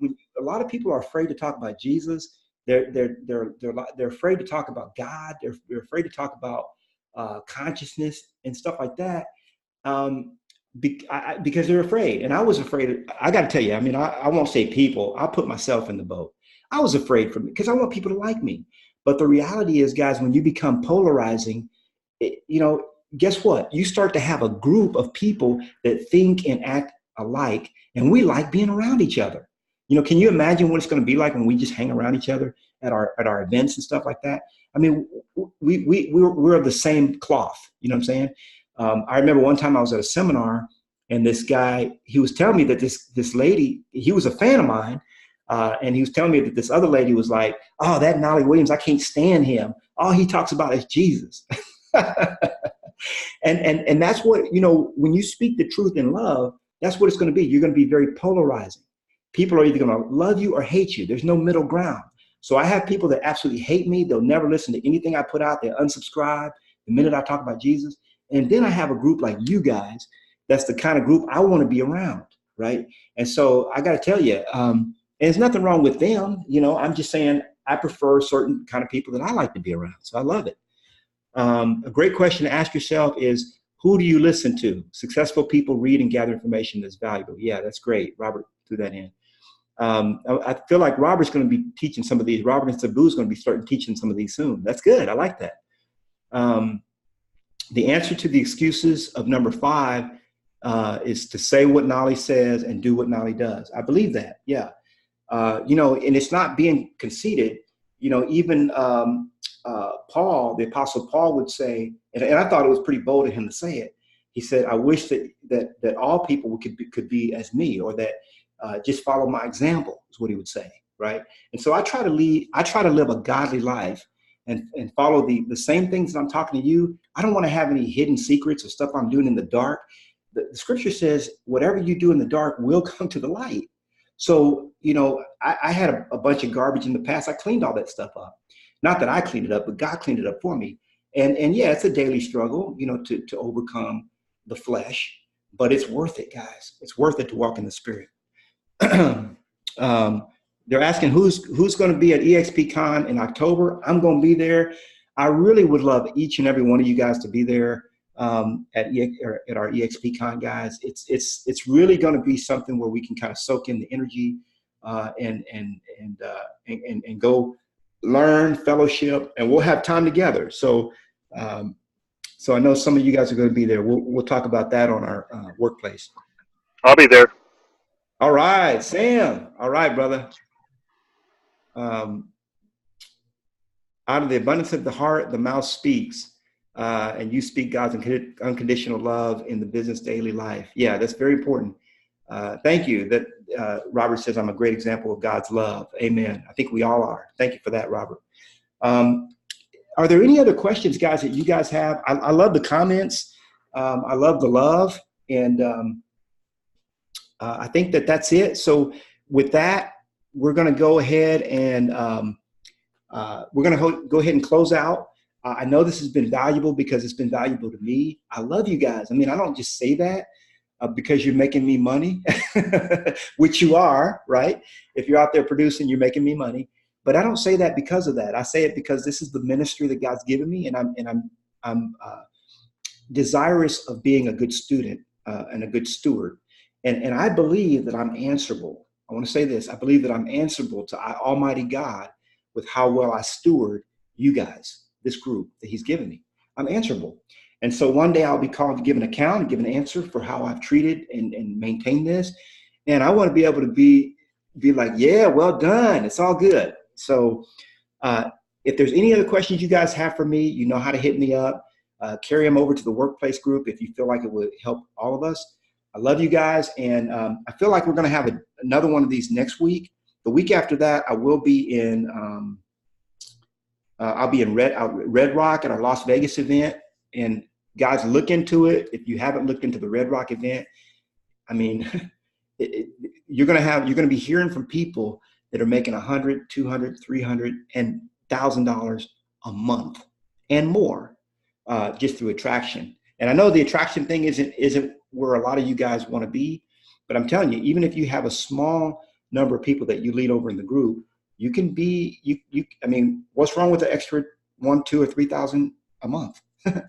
are afraid to talk about Jesus. They're afraid to talk about God. They're afraid to talk about consciousness and stuff like that. because they're afraid. And I was afraid. I got to tell you, I mean, I won't say people. I'll put myself in the boat. I was afraid because I want people to like me. But the reality is, guys, when you become polarizing, guess what? You start to have a group of people that think and act alike, and we like being around each other. Can you imagine what it's going to be like when we just hang around each other at our events and stuff like that? I mean, we're of the same cloth. You know what I'm saying? I remember one time I was at a seminar, and this guy, he was telling me that this lady, he was a fan of mine, and he was telling me that this other lady was like, "Oh, that Knolly Williams, I can't stand him. All he talks about is Jesus." and that's what, when you speak the truth in love, that's what it's going to be. You're going to be very polarizing. People are either going to love you or hate you. There's no middle ground. So I have people that absolutely hate me. They'll never listen to anything I put out. They unsubscribe the minute I talk about Jesus. And then I have a group like you guys. That's the kind of group I want to be around, right? And so I got to tell you, and there's nothing wrong with them. I'm just saying I prefer certain kind of people that I like to be around. So I love it. A great question to ask yourself is, who do you listen to? Successful people read and gather information that's valuable. Yeah, that's great. Robert threw that in. I feel like Robert's going to be teaching some of these. Robert and Sabu is going to be starting teaching some of these soon. That's good. I like that. The answer to the excuses of number 5 is to say what Knolly says and do what Knolly does. I believe that. Yeah. And it's not being conceited. Even Paul, the Apostle Paul, would say, and I thought it was pretty bold of him to say it. He said, "I wish that all people could be as me, or that just follow my example," is what he would say, right? And so I try to live a godly life and follow the same things that I'm talking to you. I don't want to have any hidden secrets or stuff I'm doing in the dark. The scripture says, whatever you do in the dark will come to the light. So, I had a bunch of garbage in the past. I cleaned all that stuff up. Not that I cleaned it up, but God cleaned it up for me. And yeah, it's a daily struggle, to overcome the flesh, but it's worth it, guys. It's worth it to walk in the Spirit. They're asking who's going to be at EXPCon in October. I'm going to be there. I really would love each and every one of you guys to be there at our EXPCon, guys. It's really going to be something where we can kind of soak in the energy and go learn, fellowship, and we'll have time together. So I know some of you guys are going to be there. We'll talk about that on our workplace. I'll be there. All right, Sam. All right, brother. Out of the abundance of the heart, the mouth speaks, and you speak God's unconditional love in the business daily life. Yeah, that's very important. Thank you. That Robert says I'm a great example of God's love. Amen. I think we all are. Thank you for that, Robert. Are there any other questions, guys, that you guys have? I love the comments. I love the love. And I think that's it. So with that, we're going to go ahead and go ahead and close out. I know this has been valuable because it's been valuable to me. I love you guys. I mean, I don't just say that because you're making me money, which you are, right? If you're out there producing, you're making me money. But I don't say that because of that. I say it because this is the ministry that God's given me, and I'm desirous of being a good student and a good steward. And I believe that I'm answerable. I want to say this. I believe that I'm answerable to Almighty God with how well I steward you guys, this group that He's given me. I'm answerable. And so one day I'll be called to give an account and give an answer for how I've treated and maintained this. And I want to be able to be like, yeah, well done. It's all good. So if there's any other questions you guys have for me, you know how to hit me up. Carry them over to the workplace group if you feel like it would help all of us. I love you guys. And I feel like we're going to have another one of these next week. The week after that, I will be in, I'll be in Red Rock at our Las Vegas event. And guys, look into it. If you haven't looked into the Red Rock event, I mean, you're going to be hearing from people that are making $100, $200, $300, and $1,000 a month and more just through attraction. And I know the attraction thing isn't where a lot of you guys want to be, but I'm telling you, even if you have a small number of people that you lead over in the group, you can be, I mean, what's wrong with the extra 1, 2, or 3,000 a month?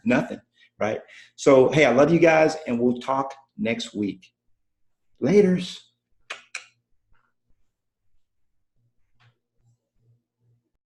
Nothing, right? So, hey, I love you guys, and we'll talk next week. Laters.